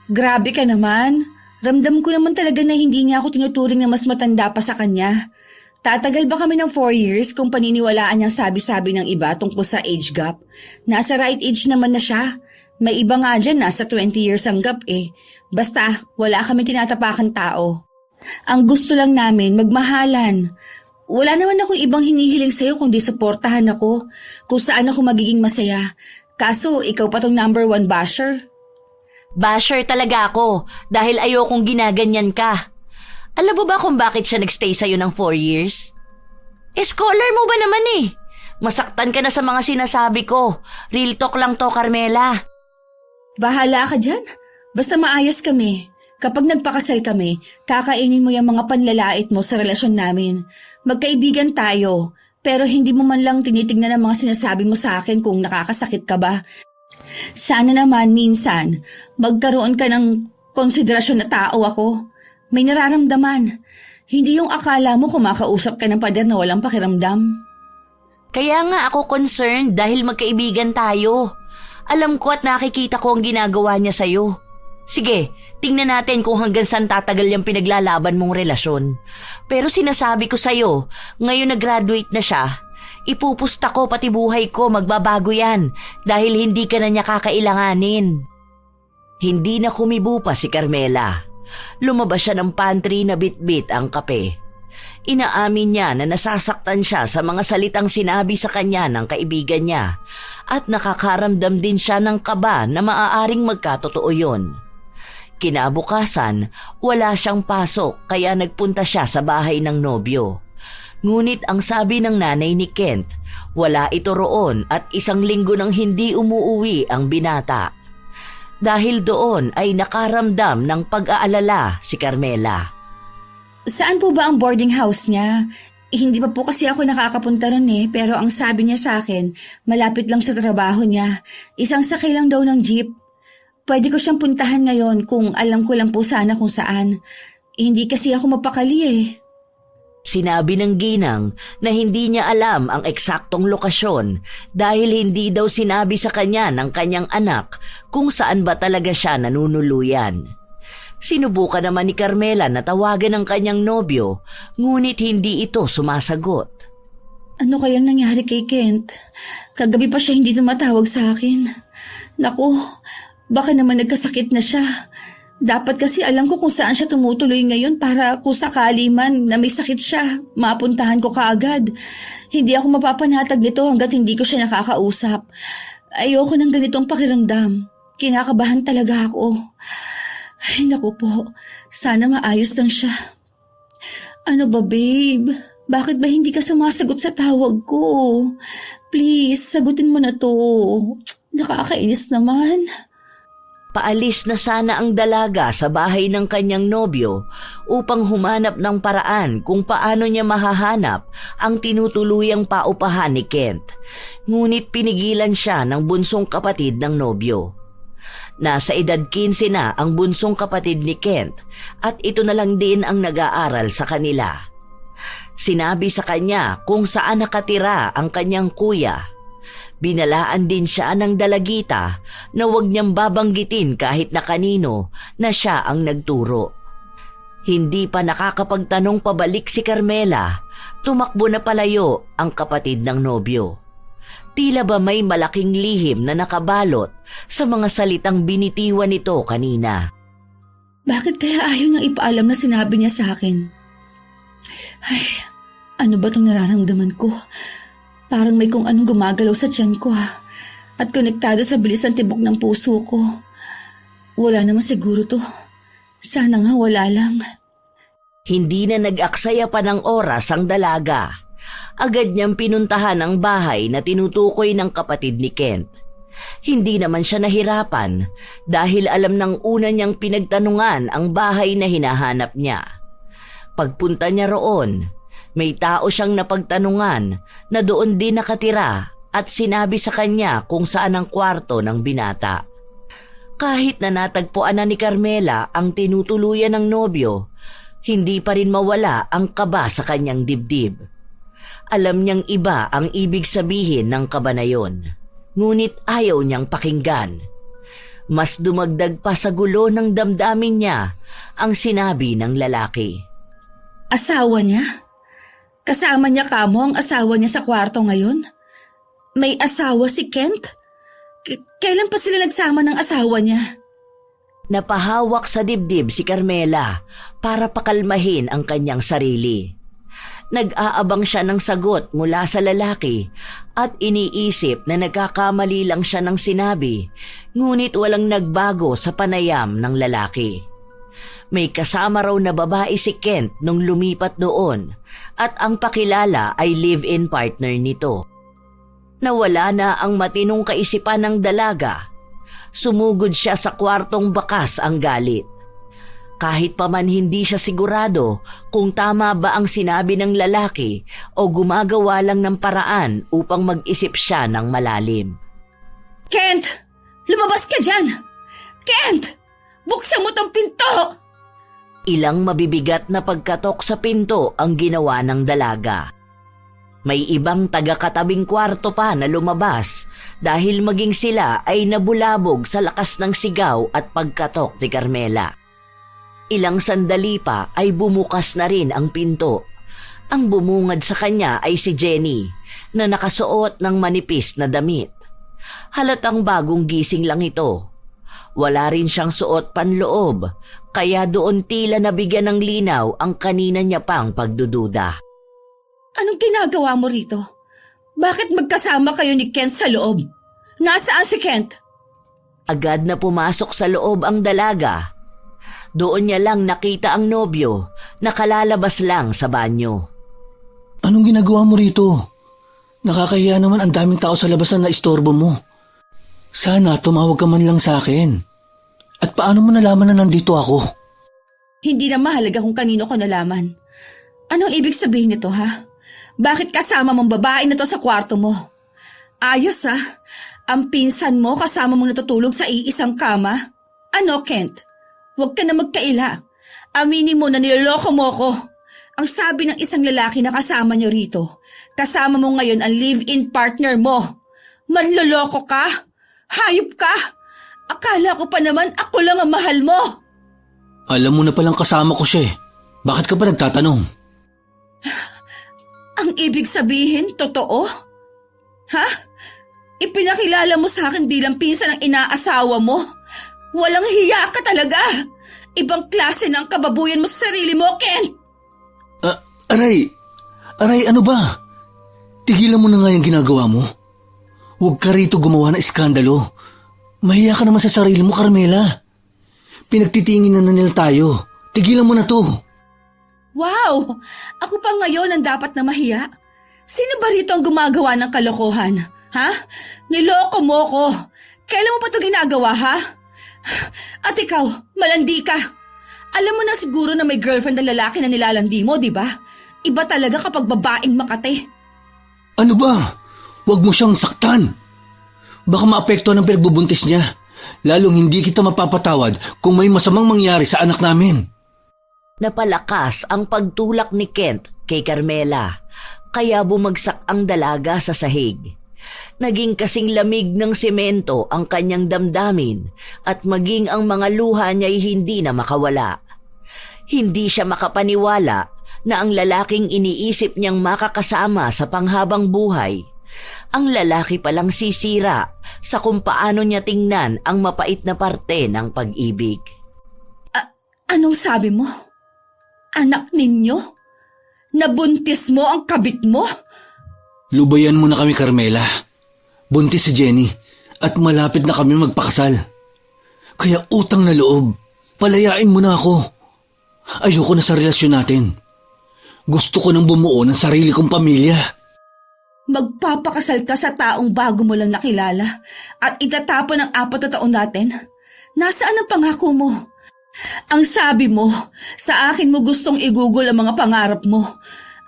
Grabe ka naman. Ramdam ko naman talaga na hindi niya ako tinuturing na mas matanda pa sa kanya. Tatagal ba kami ng 4 years kung paniniwalaan niyang sabi-sabi ng iba tungkol sa age gap? Nasa right age naman na siya. May iba nga dyan, nasa 20 years ang gap eh. Basta, wala kami tinatapakan tao. Ang gusto lang namin, magmahalan. Wala naman akong ibang hinihiling sa'yo kundi suportahan ako kung saan ako magiging masaya. Kaso, ikaw pa tong number 1 basher. Basher talaga ako dahil ayokong ginaganyan ka. Alam mo ba kung bakit siya nagstay sa'yo ng 4 years? Scholar mo ba naman eh? Masaktan ka na sa mga sinasabi ko. Real talk lang to, Carmela. Bahala ka dyan. Basta maayos kami. Kapag nagpakasal kami, kakainin mo yung mga panlalait mo sa relasyon namin. Magkaibigan tayo, pero hindi mo man lang tinitignan ang mga sinasabi mo sa akin kung nakakasakit ka ba. Sana naman minsan, magkaroon ka ng konsiderasyon na tao ako. May nararamdaman. Hindi yung akala mo kumakausap ka ng pader na walang pakiramdam. Kaya nga ako concerned dahil magkaibigan tayo. Alam ko at nakikita ko ang ginagawa niya sa'yo. Sige, tingnan natin kung hanggang saan tatagal yung pinaglalaban mong relasyon. Pero sinasabi ko sa'yo, ngayon na-graduate na siya, ipupusta ko pati buhay ko, magbabago yan dahil hindi ka na niya kakailanganin. Hindi na kumibo pa si Carmela. Lumabas siya ng pantry na bit-bit ang kape. Inaamin niya na nasasaktan siya sa mga salitang sinabi sa kanya ng kaibigan niya at nakakaramdam din siya ng kaba na maaaring magkatotoo yun. Kinabukasan, wala siyang pasok kaya nagpunta siya sa bahay ng nobyo. Ngunit ang sabi ng nanay ni Kent, wala ito roon at 1 linggo nang hindi umuuwi ang binata. Dahil doon ay nakaramdam ng pag-aalala si Carmela. Saan po ba ang boarding house niya? Hindi pa po kasi ako nakakapunta ron pero ang sabi niya sa akin, malapit lang sa trabaho niya. 1 sakay lang daw ng jeep. Pwede ko siyang puntahan ngayon kung alam ko lang po sana kung saan. Hindi kasi ako mapakali Sinabi ng ginang na hindi niya alam ang eksaktong lokasyon dahil hindi daw sinabi sa kanya ng kanyang anak kung saan ba talaga siya nanunuluyan. Sinubukan naman ni Carmela na tawagan ang kanyang nobyo, ngunit hindi ito sumasagot. Ano kayang nangyari kay Kent? Kagabi pa siya hindi tumatawag sa akin. Naku, baka naman nagkasakit na siya. Dapat kasi alam ko kung saan siya tumutuloy ngayon para kung sakali man na may sakit siya, mapuntahan ko kaagad. Hindi ako mapapanatag nito hanggat hindi ko siya nakakausap. Ayoko ng ganitong pakiramdam. Kinakabahan talaga ako. Ay, naku po. Sana maayos lang siya. Ano ba, babe? Bakit ba hindi ka sumasagot sa tawag ko? Please, sagutin mo na to. Nakakainis naman. Paalis na sana ang dalaga sa bahay ng kanyang nobyo upang humanap ng paraan kung paano niya mahahanap ang tinutuluyang paupahan ni Kent. Ngunit pinigilan siya ng bunsong kapatid ng nobyo. Nasa edad 15 na ang bunsong kapatid ni Kent at ito na lang din ang nag-aaral sa kanila. Sinabi sa kanya kung saan nakatira ang kanyang kuya. Binalaan din siya ng dalagita na huwag niyang babanggitin kahit na kanino na siya ang nagturo. Hindi pa nakakapagtanong pabalik si Carmela, tumakbo na palayo ang kapatid ng nobyo. Tila ba may malaking lihim na nakabalot sa mga salitang binitiwan nito kanina. Bakit kaya ayaw niyang ipaalam na sinabi niya sa akin? Ay, ano ba itong nararamdaman ko? Parang may kung anong gumagalaw sa tiyan ko at konektado sa bilis ng tibok ng puso ko. Wala naman siguro to. Sana nga wala lang. Hindi na nag-aksaya pa ng oras ang dalaga. Agad niyang pinuntahan ang bahay na tinutukoy ng kapatid ni Kent. Hindi naman siya nahirapan dahil alam ng una niyang pinagtanungan ang bahay na hinahanap niya. Pagpunta niya roon, may tao siyang napagtanungan na doon din nakatira at sinabi sa kanya kung saan ang kwarto ng binata. Kahit na natagpuan na ni Carmela ang tinutuluyan ng nobyo, hindi pa rin mawala ang kaba sa kanyang dibdib. Alam niyang iba ang ibig sabihin ng kaba na yon, ngunit ayaw niyang pakinggan. Mas dumagdag pa sa gulo ng damdamin niya ang sinabi ng lalaki. Asawa niya? Kasama niya kamo ang asawa niya sa kwarto ngayon? May asawa si Kent? Kailan pa sila nagsama ng asawa niya? Napahawak sa dibdib si Carmela para pakalmahin ang kanyang sarili. Nag-aabang siya ng sagot mula sa lalaki at iniisip na nagkakamali lang siya ng sinabi, ngunit walang nagbago sa panayam ng lalaki. May kasama raw na babae si Kent nung lumipat doon at ang pakilala ay live-in partner nito. Nawala na ang matinong kaisipan ng dalaga. Sumugod siya sa kwartong bakas ang galit. Kahit pa man hindi siya sigurado kung tama ba ang sinabi ng lalaki o gumagawa lang ng paraan upang mag-isip siya ng malalim. Kent! Lumabas ka dyan! Kent! Buksan mo tong pinto! Ilang mabibigat na pagkatok sa pinto ang ginawa ng dalaga. May ibang taga-katabing kwarto pa na lumabas dahil maging sila ay nabulabog sa lakas ng sigaw at pagkatok ni Carmela. Ilang sandali pa ay bumukas na rin ang pinto. Ang bumungad sa kanya ay si Jenny na nakasuot ng manipis na damit. Halatang bagong gising lang ito. Wala rin siyang suot panloob, kaya doon tila nabigyan ng linaw ang kanina niya pang pagdududa. Anong ginagawa mo rito? Bakit magkasama kayo ni Kent sa loob? Nasaan si Kent? Agad na pumasok sa loob ang dalaga. Doon niya lang nakita ang nobyo, nakalalabas lang sa banyo. Anong ginagawa mo rito? Nakakahiya naman, ang daming tao sa labas na naistorbo mo. Sana tumawag ka man lang sa akin. At paano mo nalaman na nandito ako? Hindi na mahalaga kung kanino ko nalaman. Anong ibig sabihin nito, ha? Bakit kasama mong babae na to sa kwarto mo? Ayos, ha? Ang pinsan mo kasama mong natutulog sa iisang kama? Ano, Kent? Huwag ka na magkaila. Aminin mo na niloloko mo ko. Ang sabi ng isang lalaki na kasama nyo rito, kasama mo ngayon ang live-in partner mo. Manloloko ka? Hayop ka? Akala ko pa naman ako lang ang mahal mo. Alam mo na palang kasama ko siya eh. Bakit ka pa nagtatanong? Ang ibig sabihin, totoo? Ha? Ipinakilala mo sa akin bilang pinsan ng inaasawa mo? Walang hiya ka talaga. Ibang klase ng kababuyan mo sa sarili mo, Ken. Aray, ano ba? Tigilan mo na nga yung ginagawa mo. Huwag ka rito gumawa ng iskandalo. Mahiya ka naman sa sarili mo, Carmela. Pinagtitingin na nila tayo. Tigilan mo na to. Wow! Ako pa ngayon ang dapat na mahiya. Sino ba rito ang gumagawa ng kalokohan? Ha? Niloko mo ko. Kailan mo pa ito ginagawa, ha? At ikaw, malandi ka. Alam mo na siguro na may girlfriend na lalaki na nilalandi mo, di ba? Iba talaga kapag babaeng makate. Ano ba? Huwag mo siyang saktan. Baka maapektuhan ang pinagbubuntis niya. Lalong hindi kita mapapatawad kung may masamang mangyari sa anak namin. Napalakas ang pagtulak ni Kent kay Carmela, kaya bumagsak ang dalaga sa sahig. Naging kasing lamig ng semento ang kanyang damdamin at maging ang mga luha niya'y hindi na makawala. Hindi siya makapaniwala na ang lalaking iniisip niyang makakasama sa panghabang buhay, ang lalaki palang sisira sa kung paano niya tingnan ang mapait na parte ng pag-ibig. Anong sabi mo? Anak ninyo? Nabuntis mo ang kabit mo? Lubayan mo na kami, Carmela. Buntis si Jenny at malapit na kami magpakasal. Kaya utang na loob, palayain mo na ako. Ayoko na sa relasyon natin. Gusto ko nang bumuo ng sarili kong pamilya. Magpapakasal ka sa taong bago mo lang nakilala at itatapon ang 4 na taon natin? Nasaan ang pangako mo? Ang sabi mo, sa akin mo gustong igugol ang mga pangarap mo.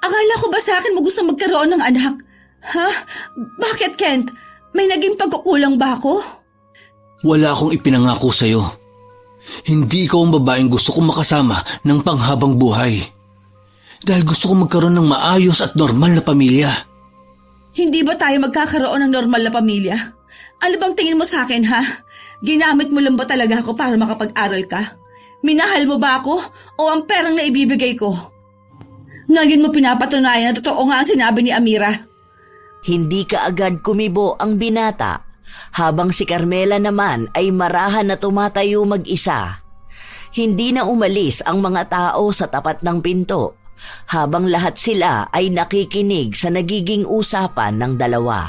Akala ko ba sa akin mo gustong magkaroon ng anak? Ha? Bakit, Kent? May naging pagkukulang ba ako? Wala akong ipinangako sa'yo. Hindi ikaw ang babaeng gusto kong makasama ng panghabang buhay. Dahil gusto kong magkaroon ng maayos at normal na pamilya. Hindi ba tayo magkakaroon ng normal na pamilya? Ano bang tingin mo sa akin, ha? Ginamit mo lang ba talaga ako para makapag-aral ka? Minahal mo ba ako o ang perang na ibibigay ko? Ngayon mo pinapatunayan na totoo nga ang sinabi ni Amira. Hindi kaagad kumibo ang binata, habang si Carmela naman ay marahan na tumatayo mag-isa. Hindi na umalis ang mga tao sa tapat ng pinto, habang lahat sila ay nakikinig sa nagiging usapan ng dalawa.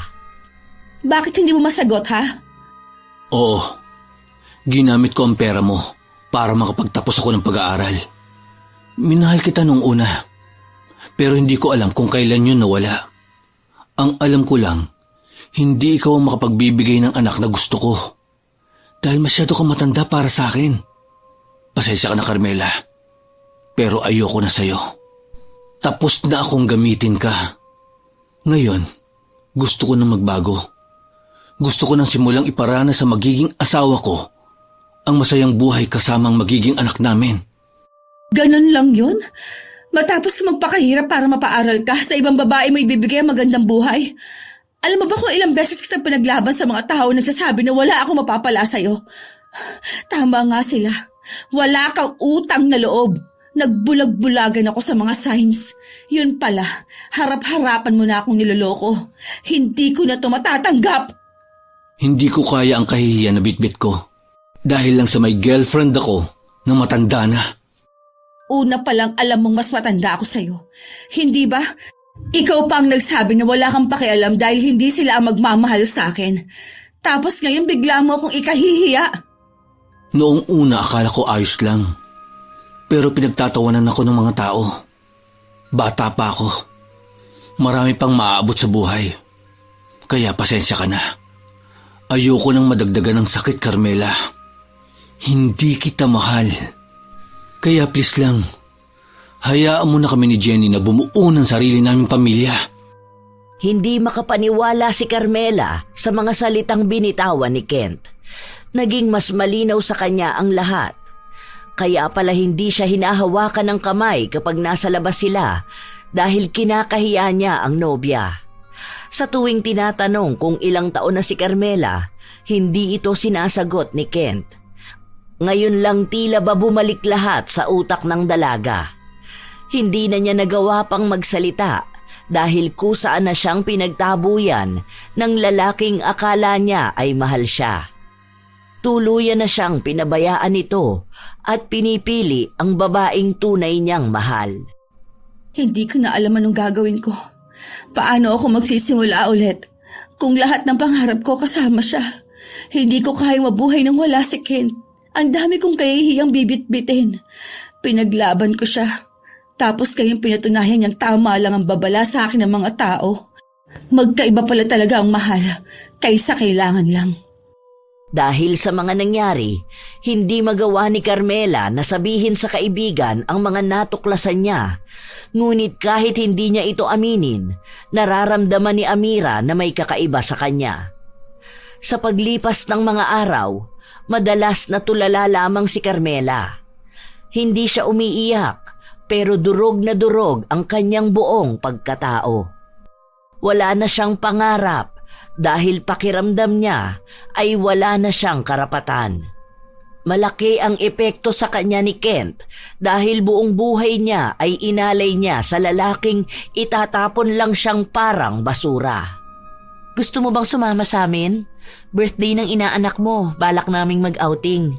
Bakit hindi mo masagot, ha? Oo, ginamit ko ang pera mo para makapagtapos ako ng pag-aaral. Minahal kita nung una, pero hindi ko alam kung kailan yun nawala. Ang alam ko lang, hindi ikaw ang makapagbibigay ng anak na gusto ko. Dahil masyado kang matanda para sa akin. Pasensya ka na, Carmela, pero ayoko na sa'yo. Tapos na akong gamitin ka. Ngayon, gusto ko nang magbago. Gusto ko nang simulang iparana sa magiging asawa ko ang masayang buhay kasamang magiging anak namin. Ganon lang yun? Matapos ka magpakahirap para mapaaral ka, sa ibang babae mo ibibigay ang magandang buhay? Alam mo ba kung ilang beses kitang pinaglaban sa mga tao nagsasabi na wala akong mapapala sa'yo? Tama nga sila. Wala kang utang na loob. Nagbulag-bulagan ako sa mga signs. Yun pala, harap-harapan mo na akong niloloko. Hindi ko na ito matatanggap. Hindi ko kaya ang kahihiyan na bitbit ko. Dahil lang sa may girlfriend ako na matanda na. Una pa lang alam mong mas matanda ako sa'yo. Hindi ba? Ikaw pa ang nagsabi na wala kang pakialam dahil hindi sila ang magmamahal sa akin. Tapos ngayon bigla mo akong ikahihiya. Noong una akala ko ayos lang. Pero pinagtatawanan ako ng mga tao. Bata pa ako. Marami pang maaabot sa buhay. Kaya pasensya ka na. Ayoko nang madagdagan ng sakit, Carmela. Hindi kita mahal. Kaya please lang, hayaan mo na kami ni Jenny na bumuo ng sarili naming pamilya. Hindi makapaniwala si Carmela sa mga salitang binitawan ni Kent. Naging mas malinaw sa kanya ang lahat. Kaya pala hindi siya hinahawakan ng kamay kapag nasa labas sila dahil kinakahiya niya ang nobya. Sa tuwing tinatanong kung ilang taon na si Carmela, hindi ito sinasagot ni Kent. Ngayon lang tila ba bumalik lahat sa utak ng dalaga. Hindi na niya nagawa pang magsalita dahil kusaan na siyang pinagtabuyan ng lalaking akala niya ay mahal siya. Tuluyan na siyang pinabayaan ito at pinipili ang babaeng tunay niyang mahal. Hindi ko na alam anong gagawin ko. Paano ako magsisimula ulit? Kung lahat ng pangarap ko kasama siya, hindi ko kayang mabuhay nang wala si Kent. Ang dami kong kahihiyang bibit-bitin. Pinaglaban ko siya. Tapos kayong pinatunayan niyang tama lang ang babala sa akin ng mga tao. Magkaiba pala talaga ang mahal kaysa kailangan lang. Dahil sa mga nangyari, hindi magawa ni Carmela na sabihin sa kaibigan ang mga natuklasan niya. Ngunit kahit hindi niya ito aminin, nararamdaman ni Amira na may kakaiba sa kanya. Sa paglipas ng mga araw, madalas na tulala lamang si Carmela. Hindi siya umiiyak, pero durog na durog ang kanyang buong pagkatao. Wala na siyang pangarap dahil pakiramdam niya ay wala na siyang karapatan. Malaki ang epekto sa kanya ni Kent dahil buong buhay niya ay inalay niya sa lalaking itatapon lang siyang parang basura. Gusto mo bang sumama sa amin? Birthday ng inaanak mo, balak naming mag-outing.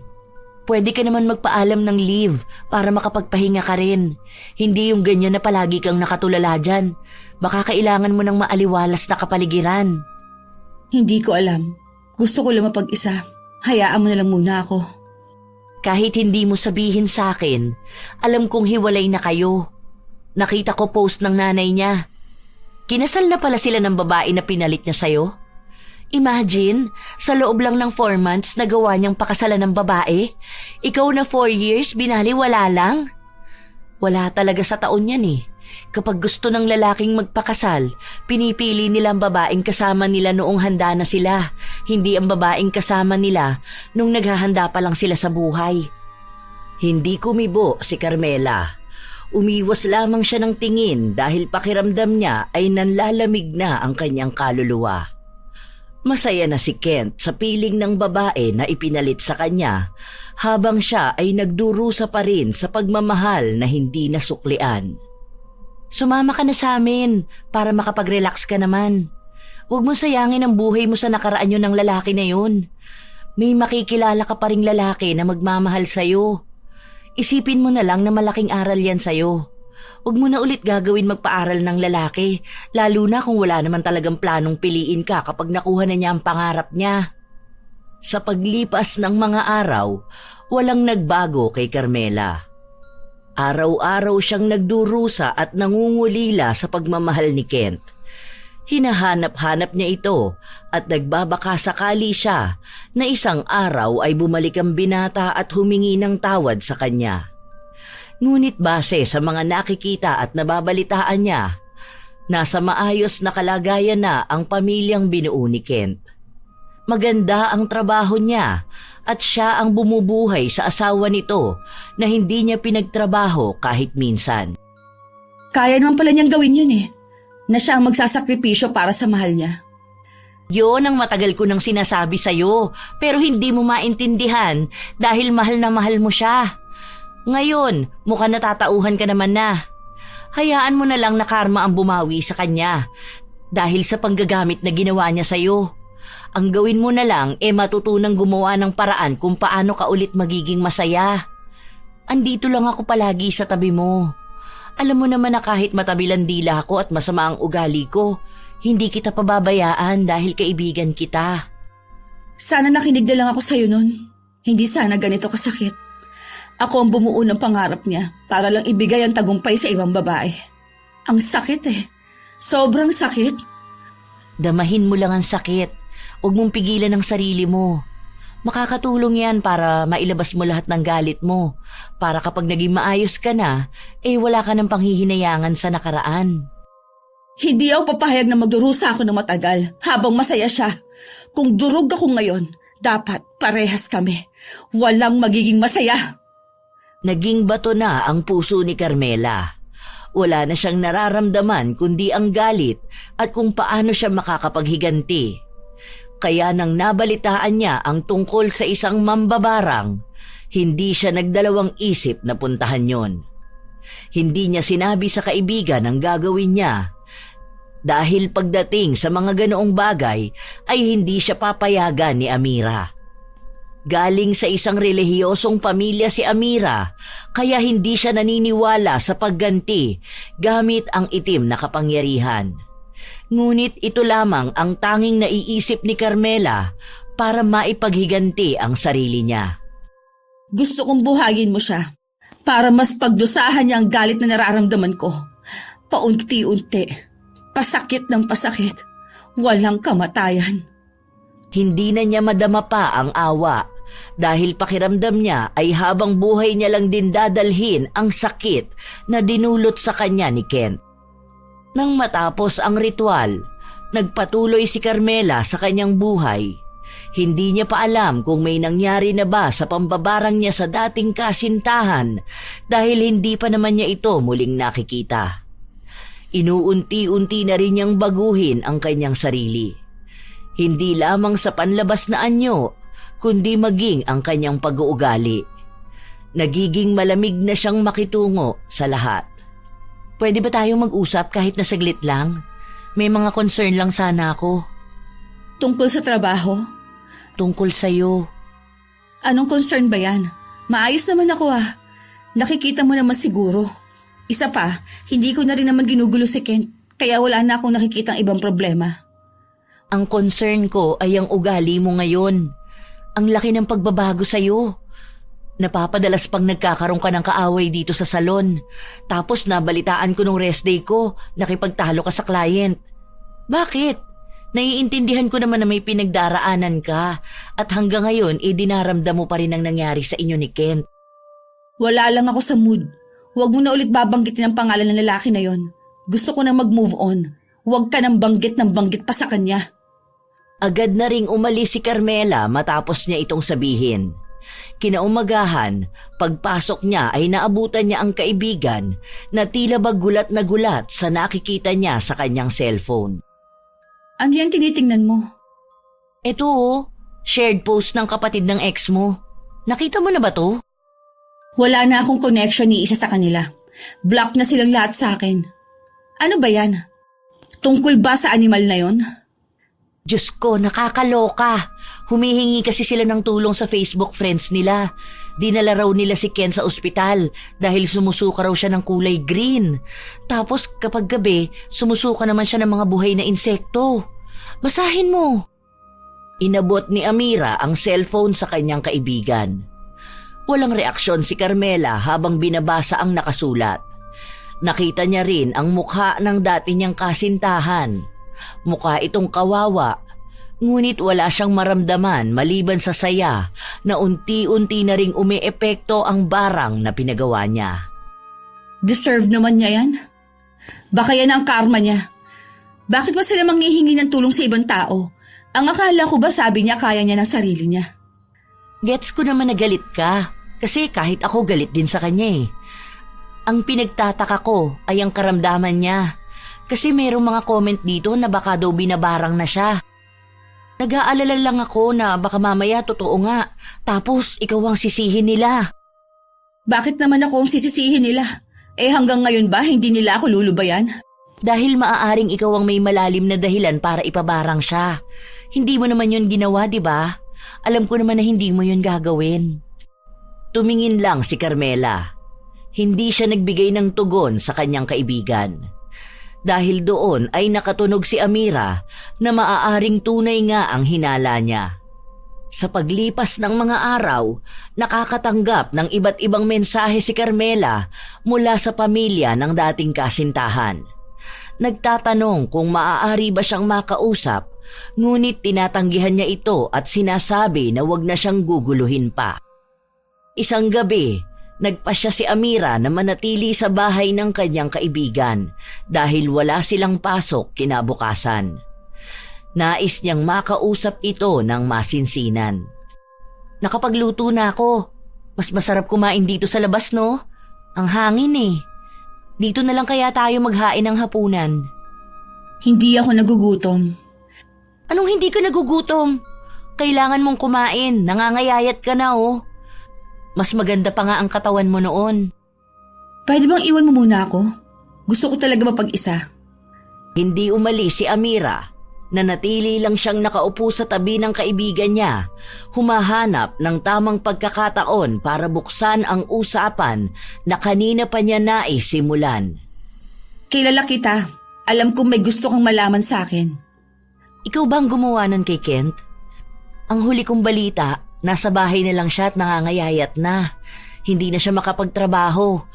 Pwede ka naman magpaalam ng leave para makapagpahinga ka rin. Hindi yung ganyan na palagi kang nakatulala dyan. Baka kailangan mo ng maaliwalas na kapaligiran. Hindi ko alam. Gusto ko lang mapag-isa. Hayaan mo na lang muna ako. Kahit hindi mo sabihin sa akin, alam kong hiwalay na kayo. Nakita ko post ng nanay niya. Kinasal na pala sila ng babae na pinalit niya sa'yo. Imagine, sa loob lang ng 4 months nagawa niyang pakasalan ng babae. Ikaw na 4 years, binali wala lang. Wala talaga sa taon yan eh. Kapag gusto ng lalaking magpakasal, pinipili nila ang babaeng kasama nila noong handa na sila, hindi ang babaeng kasama nila nung naghahanda pa lang sila sa buhay. Hindi kumibo si Carmela. Umiwas lamang siya ng tingin dahil pakiramdam niya ay nanlalamig na ang kanyang kaluluwa. Masaya na si Kent sa piling ng babae na ipinalit sa kanya habang siya ay nagdurusa pa rin sa pagmamahal na hindi nasuklian. Sumama ka na sa amin para makapag-relax ka naman. Huwag mo sayangin ang buhay mo sa nakaraan yun ng lalaki na yun. May makikilala ka pa ring lalaki na magmamahal sa'yo. Isipin mo na lang na malaking aral yan sa'yo. Huwag mo na ulit gagawin magpaaral ng lalaki, lalo na kung wala naman talagang planong piliin ka kapag nakuha na niya ang pangarap niya. Sa paglipas ng mga araw, walang nagbago kay Carmela. Araw-araw siyang nagdurusa at nangungulila sa pagmamahal ni Kent. Hinahanap-hanap niya ito at nagbabaka sakali siya na isang araw ay bumalik ang binata at humingi ng tawad sa kanya. Ngunit base sa mga nakikita at nababalitaan niya, nasa maayos na kalagayan na ang pamilyang binuo ni Kent. Maganda ang trabaho niya at siya ang bumubuhay sa asawa nito na hindi niya pinagtrabaho kahit minsan. Kaya naman pala niyang gawin yun eh. Na siya ang magsasakripisyo para sa mahal niya. Yun ang matagal ko nang sinasabi sa'yo pero hindi mo maintindihan dahil mahal na mahal mo siya. Ngayon, mukhang natatauhan ka naman na. Hayaan mo na lang na karma ang bumawi sa kanya dahil sa panggagamit na ginawa niya sa'yo. Ang gawin mo na lang matutunang gumawa ng paraan kung paano ka ulit magiging masaya. Andito lang ako palagi sa tabi mo. Alam mo naman na kahit matabilan dila ako at masama ang ugali ko, hindi kita pababayaan dahil kaibigan kita. Sana nakinig na lang ako sa'yo nun. Hindi sana ganito kasakit. Ako ang bumuo ng pangarap niya para lang ibigay ang tagumpay sa ibang babae. Ang sakit Sobrang sakit. Damahin mo lang ang sakit. Huwag mong pigilan ang sarili mo. Makakatulong yan para mailabas mo lahat ng galit mo. Para kapag naging maayos ka na, wala ka ng panghihinayangan sa nakaraan. Hindi ako papahayag na magdurusa ako ng matagal habang masaya siya. Kung durog ako ngayon, dapat parehas kami. Walang magiging masaya. Naging bato na ang puso ni Carmela. Wala na siyang nararamdaman kundi ang galit at kung paano siya makakapaghiganti. Kaya nang nabalitaan niya ang tungkol sa isang mambabarang, hindi siya nagdalawang isip na puntahan yon. Hindi niya sinabi sa kaibigan ang gagawin niya. Dahil pagdating sa mga ganoong bagay ay hindi siya papayagan ni Amira. Galing sa isang relihiyosong pamilya si Amira, kaya hindi siya naniniwala sa pagganti gamit ang itim na kapangyarihan. Ngunit ito lamang ang tanging naiisip ni Carmela para maipaghiganti ang sarili niya. Gusto kong buhagin mo siya para mas pagdusahan niya ang galit na nararamdaman ko. Paunti-unti, pasakit ng pasakit, walang kamatayan. Hindi na niya madama pa ang awa dahil pakiramdam niya ay habang buhay niya lang din dadalhin ang sakit na dinulot sa kanya ni Kent. Nang matapos ang ritual, nagpatuloy si Carmela sa kanyang buhay. Hindi niya pa alam kung may nangyari na ba sa pambabarang niya sa dating kasintahan dahil hindi pa naman niya ito muling nakikita. Inuunti-unti na rin niyang baguhin ang kanyang sarili. Hindi lamang sa panlabas na anyo, kundi maging ang kanyang pag-uugali. Nagiging malamig na siyang makitungo sa lahat. Pwede ba tayong mag-usap kahit na saglit lang? May mga concern lang sana ako. Tungkol sa trabaho? Tungkol sa'yo. Anong concern ba yan? Maayos naman ako Nakikita mo naman siguro. Isa pa, hindi ko na rin naman ginugulo si Kent, kaya wala na akong nakikitang ibang problema. Ang concern ko ay ang ugali mo ngayon. Ang laki ng pagbabago sa'yo. Napapadalas pang nagkakaroon ka ng kaaway dito sa salon. Tapos nabalitaan ko nung rest day ko, nakipagtalo ka sa client. Bakit? Naiintindihan ko naman na may pinagdaraanan ka at hanggang ngayon dinaramdam mo pa rin ang nangyari sa inyo ni Kent. Wala lang ako sa mood. Huwag mo na ulit babanggitin ang pangalan ng lalaki na yon. Gusto ko na mag-move on. Huwag ka nang banggit pa sa kanya. Agad na ring umalis si Carmela matapos niya itong sabihin. Kinaumagahan, pagpasok niya ay naabutan niya ang kaibigan na tila ba gulat na gulat sa nakikita niya sa kanyang cellphone. Ano yan tinitingnan mo? Ito shared post ng kapatid ng ex mo. Nakita mo na ba to? Wala na akong connection ni isa sa kanila. Block na silang lahat sa akin. Ano ba yan? Tungkol ba sa animal na yon? Diyos ko, nakakaloka. Humihingi kasi sila ng tulong sa Facebook friends nila. Dinala raw nila si Ken sa ospital dahil sumusuka raw siya ng kulay green. Tapos kapag gabi, sumusuka naman siya ng mga buhay na insekto. Basahin mo. Inabot ni Amira ang cellphone sa kanyang kaibigan. Walang reaksyon si Carmela habang binabasa ang nakasulat. Nakita niya rin ang mukha ng dati niyang kasintahan. Mukha itong kawawa, ngunit wala siyang maramdaman maliban sa saya na unti-unti na ring umiepekto ang barang na pinagawa niya. Deserve naman niya yan. Baka yan ang karma niya. Bakit ba sila manghihingi ng tulong sa ibang tao? Ang akala ko ba sabi niya kaya niya ng sarili niya? Gets ko naman na galit ka, kasi kahit ako galit din sa kanya . Ang pinagtataka ko ay ang karamdaman niya. Kasi mayroong mga comment dito na baka daw binabarang na siya. Nag-aalala lang ako na baka mamaya totoo nga, tapos ikaw ang sisihin nila. Bakit naman ako ang sisisihin nila? Hanggang ngayon ba hindi nila ako lulubayan? Dahil maaaring ikaw ang may malalim na dahilan para ipabarang siya. Hindi mo naman yun ginawa, di ba? Alam ko naman na hindi mo yun gagawin. Tumingin lang si Carmela. Hindi siya nagbigay ng tugon sa kanyang kaibigan. Dahil doon ay nakatunog si Amira na maaaring tunay nga ang hinala niya. Sa paglipas ng mga araw, nakakatanggap ng iba't ibang mensahe si Carmela mula sa pamilya ng dating kasintahan. Nagtatanong kung maaari ba siyang makausap, ngunit tinatanggihan niya ito at sinasabi na wag na siyang guguluhin pa. Isang gabi, nagpasya si Amira na manatili sa bahay ng kanyang kaibigan dahil wala silang pasok kinabukasan. Nais niyang makausap ito ng masinsinan. Nakapagluto na ako. Mas masarap kumain dito sa labas, no? Ang hangin eh. Dito na lang kaya tayo maghain ng hapunan. Hindi ako nagugutom. Anong hindi ka nagugutom? Kailangan mong kumain. Nangangayayat ka na, oh. Mas maganda pa nga ang katawan mo noon. Pwede bang iwan mo muna ako? Gusto ko talaga mapag-isa. Hindi umalis si Amira. Nanatili lang siyang nakaupo sa tabi ng kaibigan niya, humahanap ng tamang pagkakataon para buksan ang usapan na kanina pa niya nais simulan. Kilala kita. Alam kong may gusto kang malaman sa akin. Ikaw ba ang gumawa nun kay Kent? Ang huli kong balita, nasa bahay na lang siya at nangangayayat na. Hindi na siya makapagtrabaho.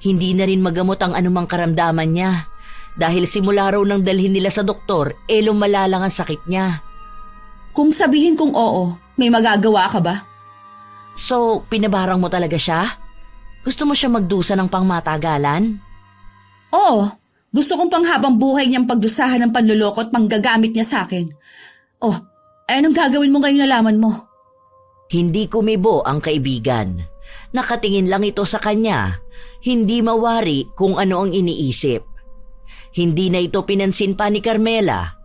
Hindi na rin magamot ang anumang karamdaman niya. Dahil simula raw nang dalhin nila sa doktor, lumala lang ang sakit niya. Kung sabihin kong oo, may magagawa ka ba? So, pinabarang mo talaga siya? Gusto mo siya magdusa ng pangmatagalan? Oo, gusto kong panghabang buhay niyang pagdusahan ng panluloko at panggagamit niya sa akin. Oh, anong gagawin mo ngayong nalaman mo? Hindi kumibo ang kaibigan. Nakatingin lang ito sa kanya. Hindi mawari kung ano ang iniisip. Hindi na ito pinansin pa ni Carmela.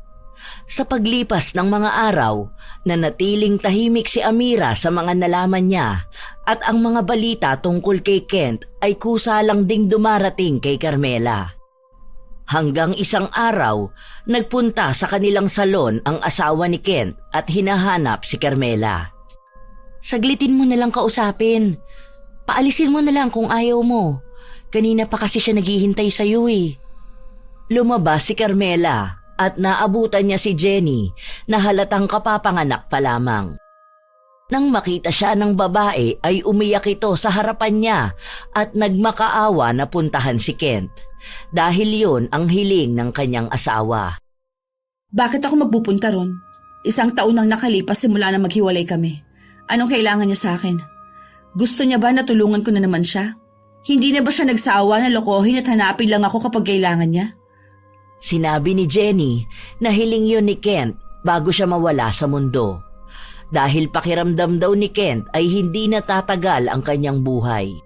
Sa paglipas ng mga araw, nanatiling tahimik si Amira sa mga nalaman niya at ang mga balita tungkol kay Kent ay kusa lang ding dumarating kay Carmela. Hanggang isang araw, nagpunta sa kanilang salon ang asawa ni Kent at hinahanap si Carmela. Saglitin mo na lang kausapin. Paalisin mo na lang kung ayaw mo. Kanina pa kasi siya naghihintay sa'yo eh. Lumabas si Carmela at naabutan niya si Jenny na halatang kapapanganak pa lamang. Nang makita siya ng babae ay umiyak ito sa harapan niya at nagmakaawa na puntahan si Kent dahil yun ang hiling ng kanyang asawa. Bakit ako magpupunta ron? 1 taon nang nakalipas simula na maghiwalay kami. Anong kailangan niya sa akin? Gusto niya ba na tulungan ko na naman siya? Hindi na ba siya nagsawa na lokohin at hanapin lang ako kapag kailangan niya? Sinabi ni Jenny na hiling yun ni Kent bago siya mawala sa mundo. Dahil pakiramdam daw ni Kent ay hindi natatagal ang kanyang buhay.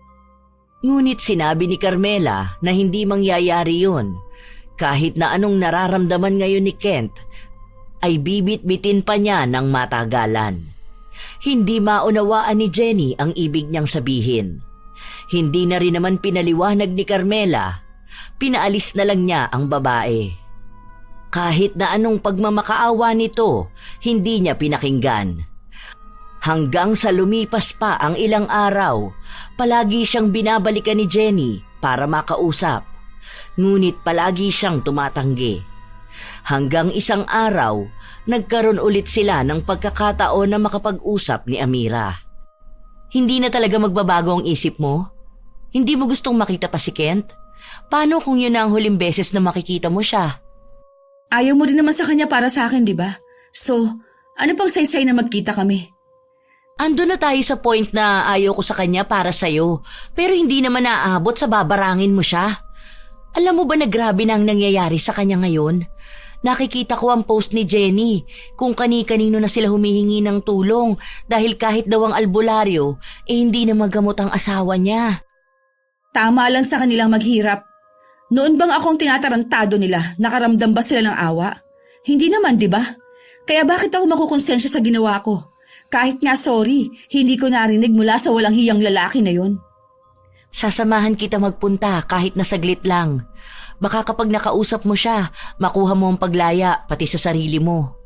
Ngunit sinabi ni Carmela na hindi mangyayari yun. Kahit na anong nararamdaman ngayon ni Kent, ay bibit-bitin pa niya ng matagalan. Hindi maunawaan ni Jenny ang ibig niyang sabihin. Hindi na rin naman pinaliwanag ni Carmela. Pinaalis na lang niya ang babae. Kahit na anong pagmamakaawa nito, hindi niya pinakinggan. Hanggang sa lumipas pa ang ilang araw, palagi siyang binabalikan ni Jenny para makausap. Ngunit palagi siyang tumatanggi. Hanggang isang araw, nagkaroon ulit sila ng pagkakataon na makapag-usap ni Amira. Hindi na talaga magbabago ang isip mo? Hindi mo gustong makita pa si Kent? Paano kung yun na ang huling beses na makikita mo siya? Ayaw mo rin naman sa kanya para sa akin, di ba? So, ano pang saysay na magkita kami? Ando na tayo sa point na ayaw ko sa kanya para sa'yo, pero hindi naman naaabot sa babarangin mo siya. Alam mo ba na grabe na ang nangyayari sa kanya ngayon? Nakikita ko ang post ni Jenny kung kani-kanino na sila humihingi ng tulong dahil kahit daw ang albularyo, hindi na magamot ang asawa niya. Tama lang sa kanilang maghirap. Noon bang akong tinatarantado nila, nakaramdam ba sila ng awa? Hindi naman, di ba? Kaya bakit ako makukonsensya sa ginawa ko? Kahit nga sorry, hindi ko narinig mula sa walang hiyang lalaki na yon. Sasamahan kita magpunta kahit na saglit lang. Baka kapag nakausap mo siya, makuha mo ang paglaya pati sa sarili mo.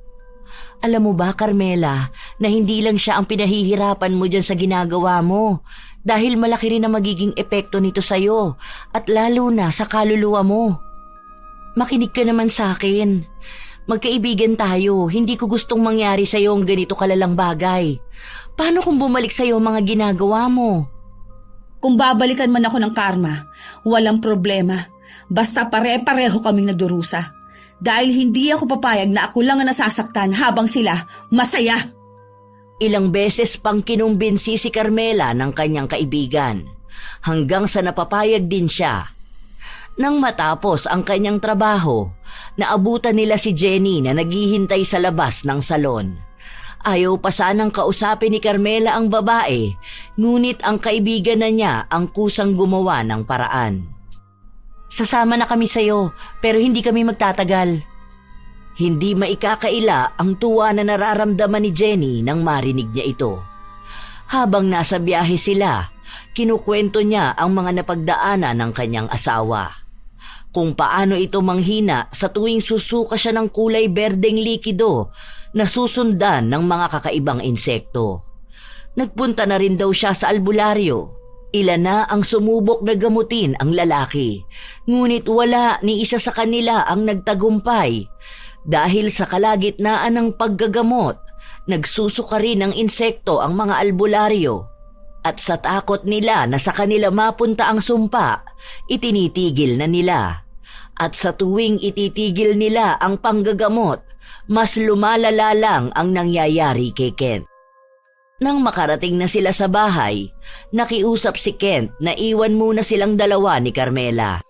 Alam mo ba, Carmela, na hindi lang siya ang pinahihirapan mo dyan sa ginagawa mo dahil malaki rin ang magiging epekto nito sa'yo at lalo na sa kaluluwa mo. Makinig ka naman sa akin. Magkaibigan tayo, hindi ko gustong mangyari sa'yo ang ganito kalalang bagay. Paano kung bumalik sa'yo ang mga ginagawa mo? Kung babalikan man ako ng karma, walang problema. Basta pare-pareho kaming nagdurusa. Dahil hindi ako papayag na ako lang ang nasasaktan habang sila masaya. Ilang beses pang kinumbinsi si Carmela ng kanyang kaibigan hanggang sa napapayag din siya. Nang matapos ang kanyang trabaho, naabutan nila si Jenny na naghihintay sa labas ng salon. Ayaw pa sanang kausapin ni Carmela ang babae, ngunit ang kaibigan na niya ang kusang gumawa ng paraan. Sasama na kami sa'yo pero hindi kami magtatagal. Hindi maikakaila ang tuwa na nararamdaman ni Jenny nang marinig niya ito. Habang nasa biyahe sila, kinukwento niya ang mga napagdaanan ng kanyang asawa. Kung paano ito manghina sa tuwing susuka siya ng kulay berdeng likido na susundan ng mga kakaibang insekto. Nagpunta na rin daw siya sa albularyo. Ilan na ang sumubok na gamutin ang lalaki, ngunit wala ni isa sa kanila ang nagtagumpay. Dahil sa kalagitnaan ng paggagamot, nagsusuka rin ng insekto ang mga albularyo. At sa takot nila na sa kanila mapunta ang sumpa, itinitigil na nila. At sa tuwing ititigil nila ang panggagamot, mas lumalala lang ang nangyayari kay Kent. Nang makarating na sila sa bahay, nakiusap si Kent na iwan muna silang dalawa ni Carmela.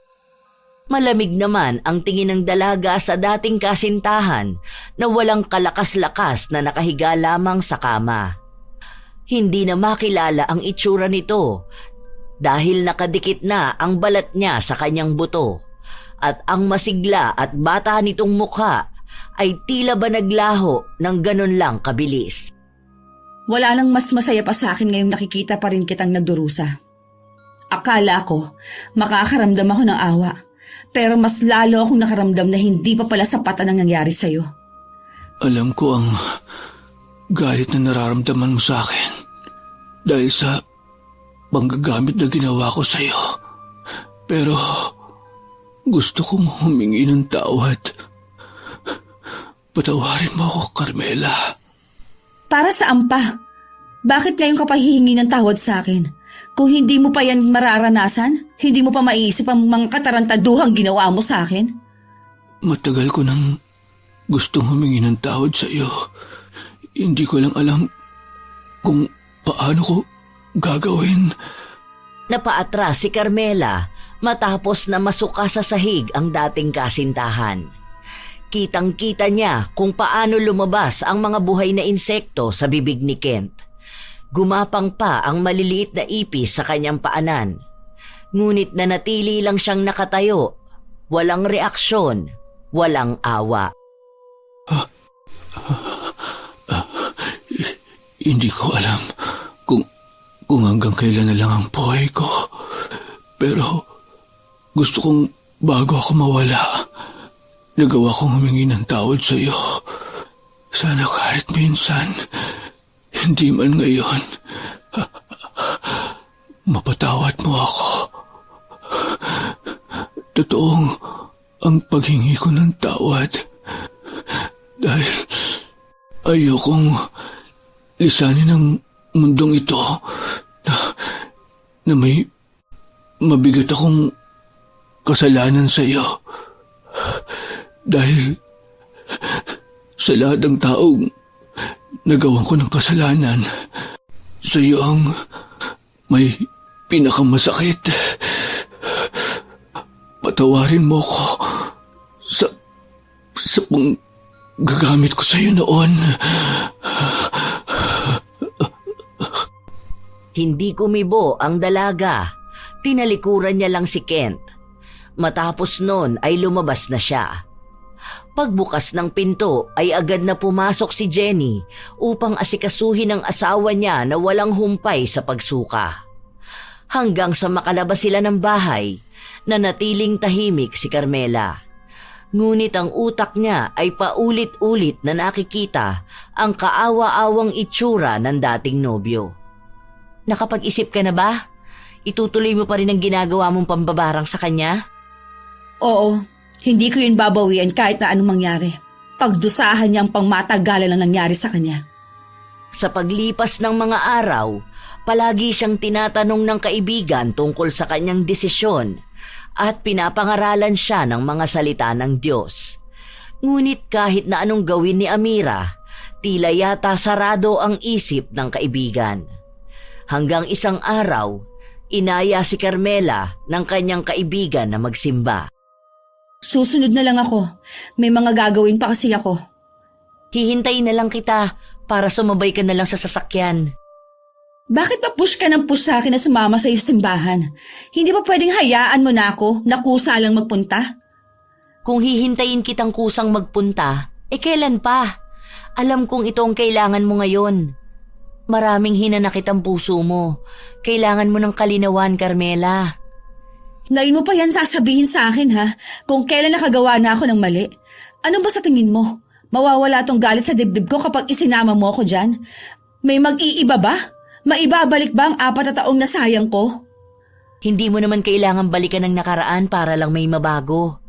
Malamig naman ang tingin ng dalaga sa dating kasintahan na walang kalakas-lakas na nakahiga lamang sa kama. Hindi na makilala ang itsura nito dahil nakadikit na ang balat niya sa kanyang buto at ang masigla at bata nitong mukha ay tila ba naglaho ng ganun lang kabilis. Wala nang mas masaya pa sa akin ngayong nakikita pa rin kitang nagdurusa. Akala ko, makakaramdam ako ng awa. Pero mas lalo akong nakaramdam na hindi pa pala sapat ang nangyari sa'yo. Alam ko ang galit na nararamdaman mo sa akin dahil sa panggagamit na ginawa ko sa'yo. Pero gusto kong humingi ng tawad. Patawarin mo ako, Carmela. Para saan pa? Bakit ngayon ka pa hihingi ng tawad sa akin? Kung hindi mo pa yan mararanasan, hindi mo pa maiisip ang mga katarantaduhang ginawa mo sa akin? Matagal ko nang gustong humingi ng tawad sa iyo. Hindi ko lang alam kung paano ko gagawin. Napaatras si Carmela matapos na masuka sa sahig ang dating kasintahan. Kitang-kita niya kung paano lumabas ang mga buhay na insekto sa bibig ni Kent. Gumapang pa ang maliliit na ipis sa kanyang paanan. Ngunit nanatili lang siyang nakatayo. Walang reaksyon, walang awa. Hindi ko alam kung hanggang kailan na lang ang buhay ko. Pero gusto kong bago ako mawala, nagawa kong humingi ng tawad sa iyo. Sana kahit minsan, hindi man ngayon, mapatawad mo ako. Totoong ang paghingi ko ng tawad dahil ayokong lisanin ang mundong ito na may mabigat akong kasalanan sa iyo. Dahil sa lahat ng taong nagawan ko ng kasalanan, sa iyo ang may pinakamasakit. Patawarin mo ko sa panggagamit ko sa iyo noon. Hindi kumibo ang dalaga. Tinalikuran niya lang si Kent. Matapos nun ay lumabas na siya. Pagbukas ng pinto ay agad na pumasok si Jenny upang asikasuhin ang asawa niya na walang humpay sa pagsuka. hanggang sa makalabas sila ng bahay na natiling tahimik si Carmela. Ngunit ang utak niya ay paulit-ulit na nakikita ang kaawa-awang itsura ng dating nobyo. Nakapag-isip ka na ba? Itutuloy mo pa rin ang ginagawa mong pambabarang sa kanya? Oo, hindi ko yun babawian kahit na anong mangyari. Pagdusahan niyang pangmatagalan ang nangyari sa kanya. Sa paglipas ng mga araw, palagi siyang tinatanong ng kaibigan tungkol sa kanyang desisyon at pinapangaralan siya ng mga salita ng Diyos. Ngunit kahit na anong gawin ni Amira, tila yata sarado ang isip ng kaibigan. Hanggang isang araw, inaya si Carmela ng kanyang kaibigan na magsimba. Susunod na lang ako. May mga gagawin pa kasi ako. Hihintayin na lang kita para sumabay ka na lang sa sasakyan. Bakit pa push ka ng push sa akin na sumama sa simbahan? Hindi ba pwedeng hayaan mo na ako na kusa lang magpunta? Kung hihintayin kitang kusang magpunta, kailan pa? Alam kong ito ang kailangan mo ngayon. Maraming hinanakit ang puso mo. Kailangan mo ng kalinawan, Carmela. Ngayon mo pa yan sasabihin sa akin ha, kung kailan nakagawa na ako ng mali. Ano ba sa tingin mo? Mawawala tong galit sa dibdib ko kapag isinama mo ako dyan? May mag-iiba ba? Maibabalik ba ang 4 na taong nasayang ko? Hindi mo naman kailangan balikan ng nakaraan para lang may mabago.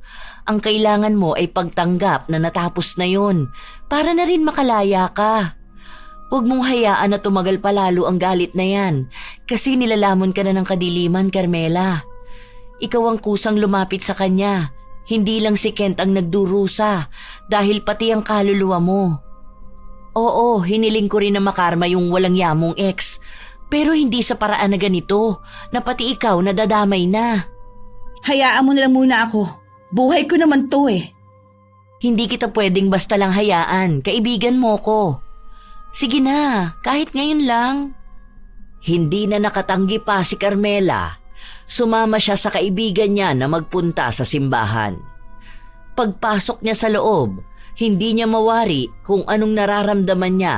Ang kailangan mo ay pagtanggap na natapos na yun para na rin makalaya ka. Huwag mong hayaan na tumagal pa lalo ang galit na yan kasi nilalamon ka na ng kadiliman, Carmela. Ikaw ang kusang lumapit sa kanya. Hindi lang si Kent ang nagdurusa dahil pati ang kaluluwa mo. Oo, hiniling ko rin na makarma yung walang yamong ex. Pero hindi sa paraan na ganito, na pati ikaw nadadamay na. Hayaan mo na lang muna ako. Buhay ko naman to eh. Hindi kita pwedeng basta lang hayaan, kaibigan mo ko. Sige na, kahit ngayon lang. Hindi na nakatanggi pa si Carmela. Sumama siya sa kaibigan niya na magpunta sa simbahan. Pagpasok niya sa loob, hindi niya mawari kung anong nararamdaman niya.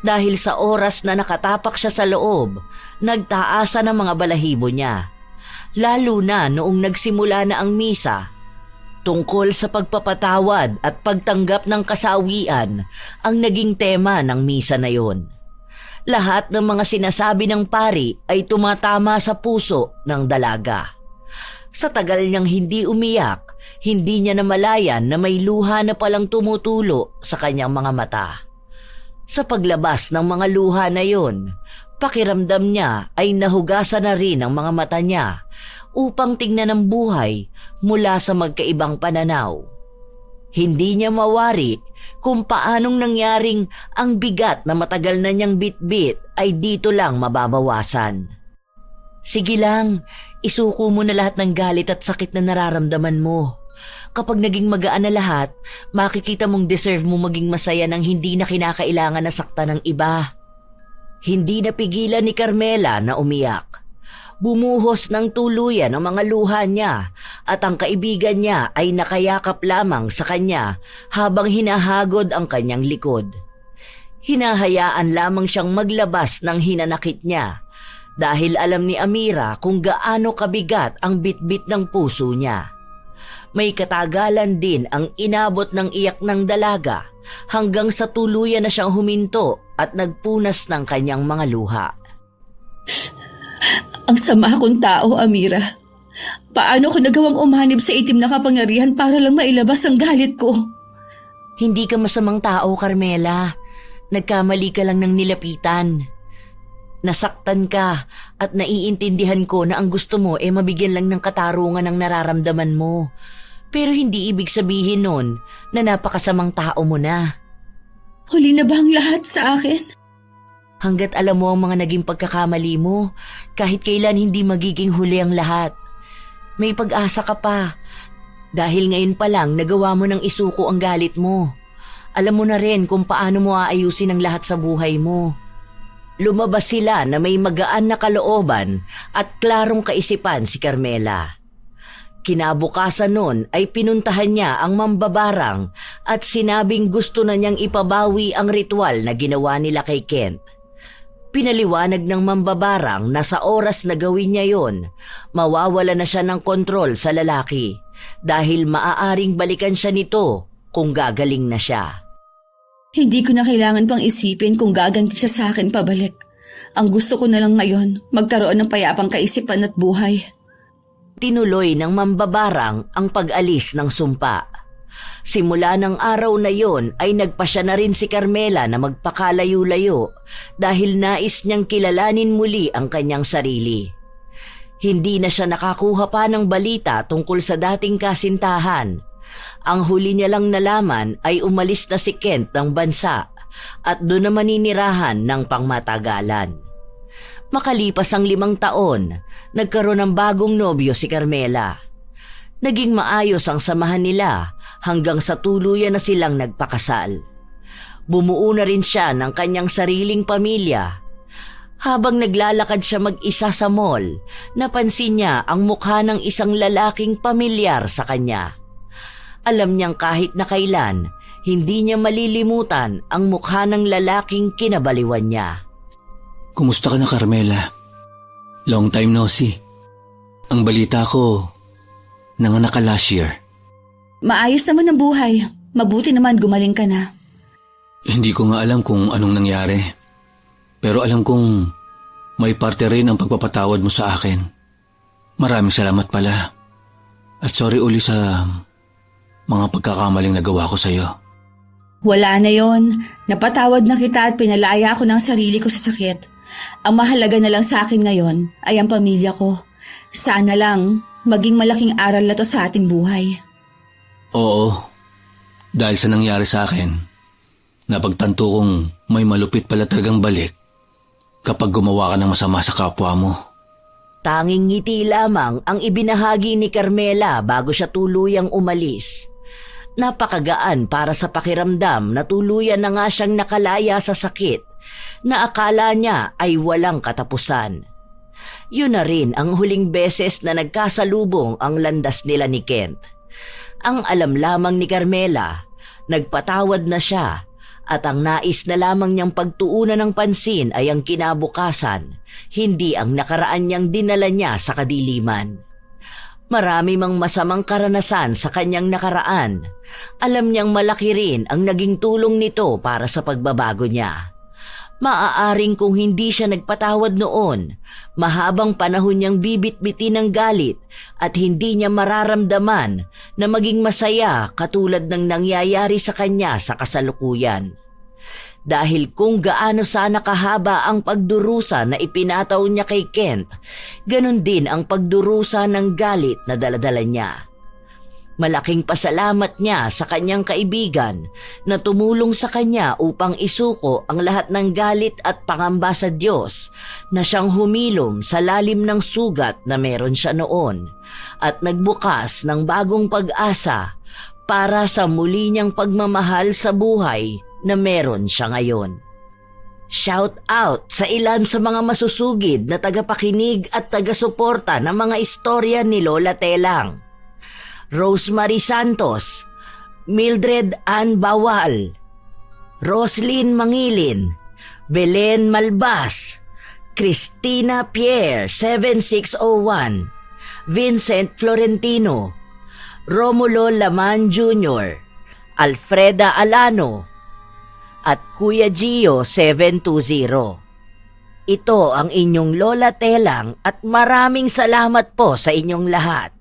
Dahil sa oras na nakatapak siya sa loob, nagtaasa ng mga balahibo niya. Lalo na noong nagsimula na ang misa. Tungkol sa pagpapatawad at pagtanggap ng kasawian ang naging tema ng misa na yon. Lahat ng mga sinasabi ng pari ay tumatama sa puso ng dalaga. Sa tagal niyang hindi umiyak, hindi niya namalayan na may luha na palang tumutulo sa kanyang mga mata. Sa paglabas ng mga luha na yon, pakiramdam niya ay nahugasan na rin ang mga mata niya upang tingnan ang buhay mula sa magkaibang pananaw. Hindi niya mawari kung paanong nangyaring ang bigat na matagal na niyang bitbit ay dito lang mababawasan. Sige lang, isuko mo na lahat ng galit at sakit na nararamdaman mo. Kapag naging magaan na lahat, makikita mong deserve mo maging masaya nang hindi na kinakailangan na saktan ng iba. Hindi napigilan ni Carmela na umiyak. Bumuhos ng tuluyan ang mga luha niya at ang kaibigan niya ay nakayakap lamang sa kanya habang hinahagod ang kanyang likod. Hinahayaan lamang siyang maglabas ng hinanakit niya dahil alam ni Amira kung gaano kabigat ang bitbit ng puso niya. May katagalan din ang inabot ng iyak ng dalaga hanggang sa tuluyan na siyang huminto at nagpunas ng kanyang mga luha. Ang sama kong tao, Amira. Paano ko nagawang umanib sa itim na kapangyarihan para lang mailabas ang galit ko? Hindi ka masamang tao, Carmela. Nagkamali ka lang ng nilapitan. Nasaktan ka at naiintindihan ko na ang gusto mo ay mabigyan lang ng katarungan ang nararamdaman mo. Pero hindi ibig sabihin nun na napakasamang tao mo na. Huli na ba ang lahat sa akin? Hanggat alam mo ang mga naging pagkakamali mo, kahit kailan hindi magiging huli ang lahat. May pag-asa ka pa. Dahil ngayon pa lang nagawa mo ng isuko ang galit mo. Alam mo na rin kung paano mo aayusin ang lahat sa buhay mo. Lumabas sila na may magaan na kalooban at klarong kaisipan si Carmela. Kinabukasan nun ay pinuntahan niya ang mambabarang at sinabing gusto na niyang ipabawi ang ritual na ginawa nila kay Kent. Pinaliwanag ng mambabarang na sa oras na gawin niya yon, mawawala na siya ng kontrol sa lalaki dahil maaaring balikan siya nito kung gagaling na siya. Hindi ko na kailangan pang isipin kung gaganti siya sa akin pabalik. Ang gusto ko na lang ngayon, magkaroon ng payapang kaisipan at buhay. Tinuloy ng mambabarang ang pag-alis ng sumpa. Simula ng araw na yon ay nagpasya na rin si Carmela na magpakalayo-layo dahil nais niyang kilalanin muli ang kanyang sarili. Hindi na siya nakakuha pa ng balita tungkol sa dating kasintahan. Ang huli niya lang nalaman ay umalis na si Kent ng bansa at doon na maninirahan ng pangmatagalan. Makalipas ang 5 taon, nagkaroon ng bagong nobyo si Carmela. Naging maayos ang samahan nila hanggang sa tuluyan na silang nagpakasal. Bumuo na rin siya ng kanyang sariling pamilya. Habang naglalakad siya mag-isa sa mall, napansin niya ang mukha ng isang lalaking pamilyar sa kanya. Alam niyang kahit na kailan, hindi niya malilimutan ang mukha ng lalaking kinabaliwan niya. Kumusta ka na, Carmela? Long time no see. Ang balita ko, nanganak ka last year. Maayos naman ang buhay. Mabuti naman gumaling ka na. Hindi ko nga alam kung anong nangyari. Pero alam kong may parte rin ang pagpapatawad mo sa akin. Maraming salamat pala. At sorry uli sa mga pagkakamaling nagawa ko sa'yo. Wala na yon. Napatawad na kita at pinalaya ako ng sarili ko sa sakit. Ang mahalaga na lang sa akin ngayon ay ang pamilya ko. Sana lang maging malaking aral na to sa ating buhay. Oo. Dahil sa nangyari sa akin, napagtanto kong may malupit pala talagang balik kapag gumawa ka ng masama sa kapwa mo. Tanging ngiti lamang ang ibinahagi ni Carmela bago siya tuluyang umalis. Napakagaan para sa pakiramdam na tuluyan na nga siyang nakalaya sa sakit na akala niya ay walang katapusan. Yun na rin ang huling beses na nagkasalubong ang landas nila ni Kent. Ang alam lamang ni Carmela, nagpatawad na siya at ang nais na lamang niyang pagtuunan ng pansin ay ang kinabukasan, hindi ang nakaraan niyang dinala niya sa kadiliman. Marami mang masamang karanasan sa kanyang nakaraan. Alam niyang malaki rin ang naging tulong nito para sa pagbabago niya. Maaaring kung hindi siya nagpatawad noon, mahabang panahon niyang bibit-bitin ng galit at hindi niya mararamdaman na maging masaya katulad ng nangyayari sa kanya sa kasalukuyan. Dahil kung gaano sana kahaba ang pagdurusa na ipinataw niya kay Kent, ganun din ang pagdurusa ng galit na daladala niya. Malaking pasalamat niya sa kanyang kaibigan na tumulong sa kanya upang isuko ang lahat ng galit at pangamba sa Diyos na siyang humilom sa lalim ng sugat na meron siya noon at nagbukas ng bagong pag-asa para sa muli niyang pagmamahal sa buhay na meron siya ngayon. Shout out sa ilan sa mga masusugid na tagapakinig at taga-suporta ng mga istorya ni Lola Telang. Rosemary Santos, Mildred Ann Bawal, Roslyn Mangilin, Belen Malbas, Christina Pierre 7601, Vincent Florentino, Romulo Laman Jr., Alfreda Alano, at Kuya Gio 720. Ito ang inyong Lola Telang at maraming salamat po sa inyong lahat.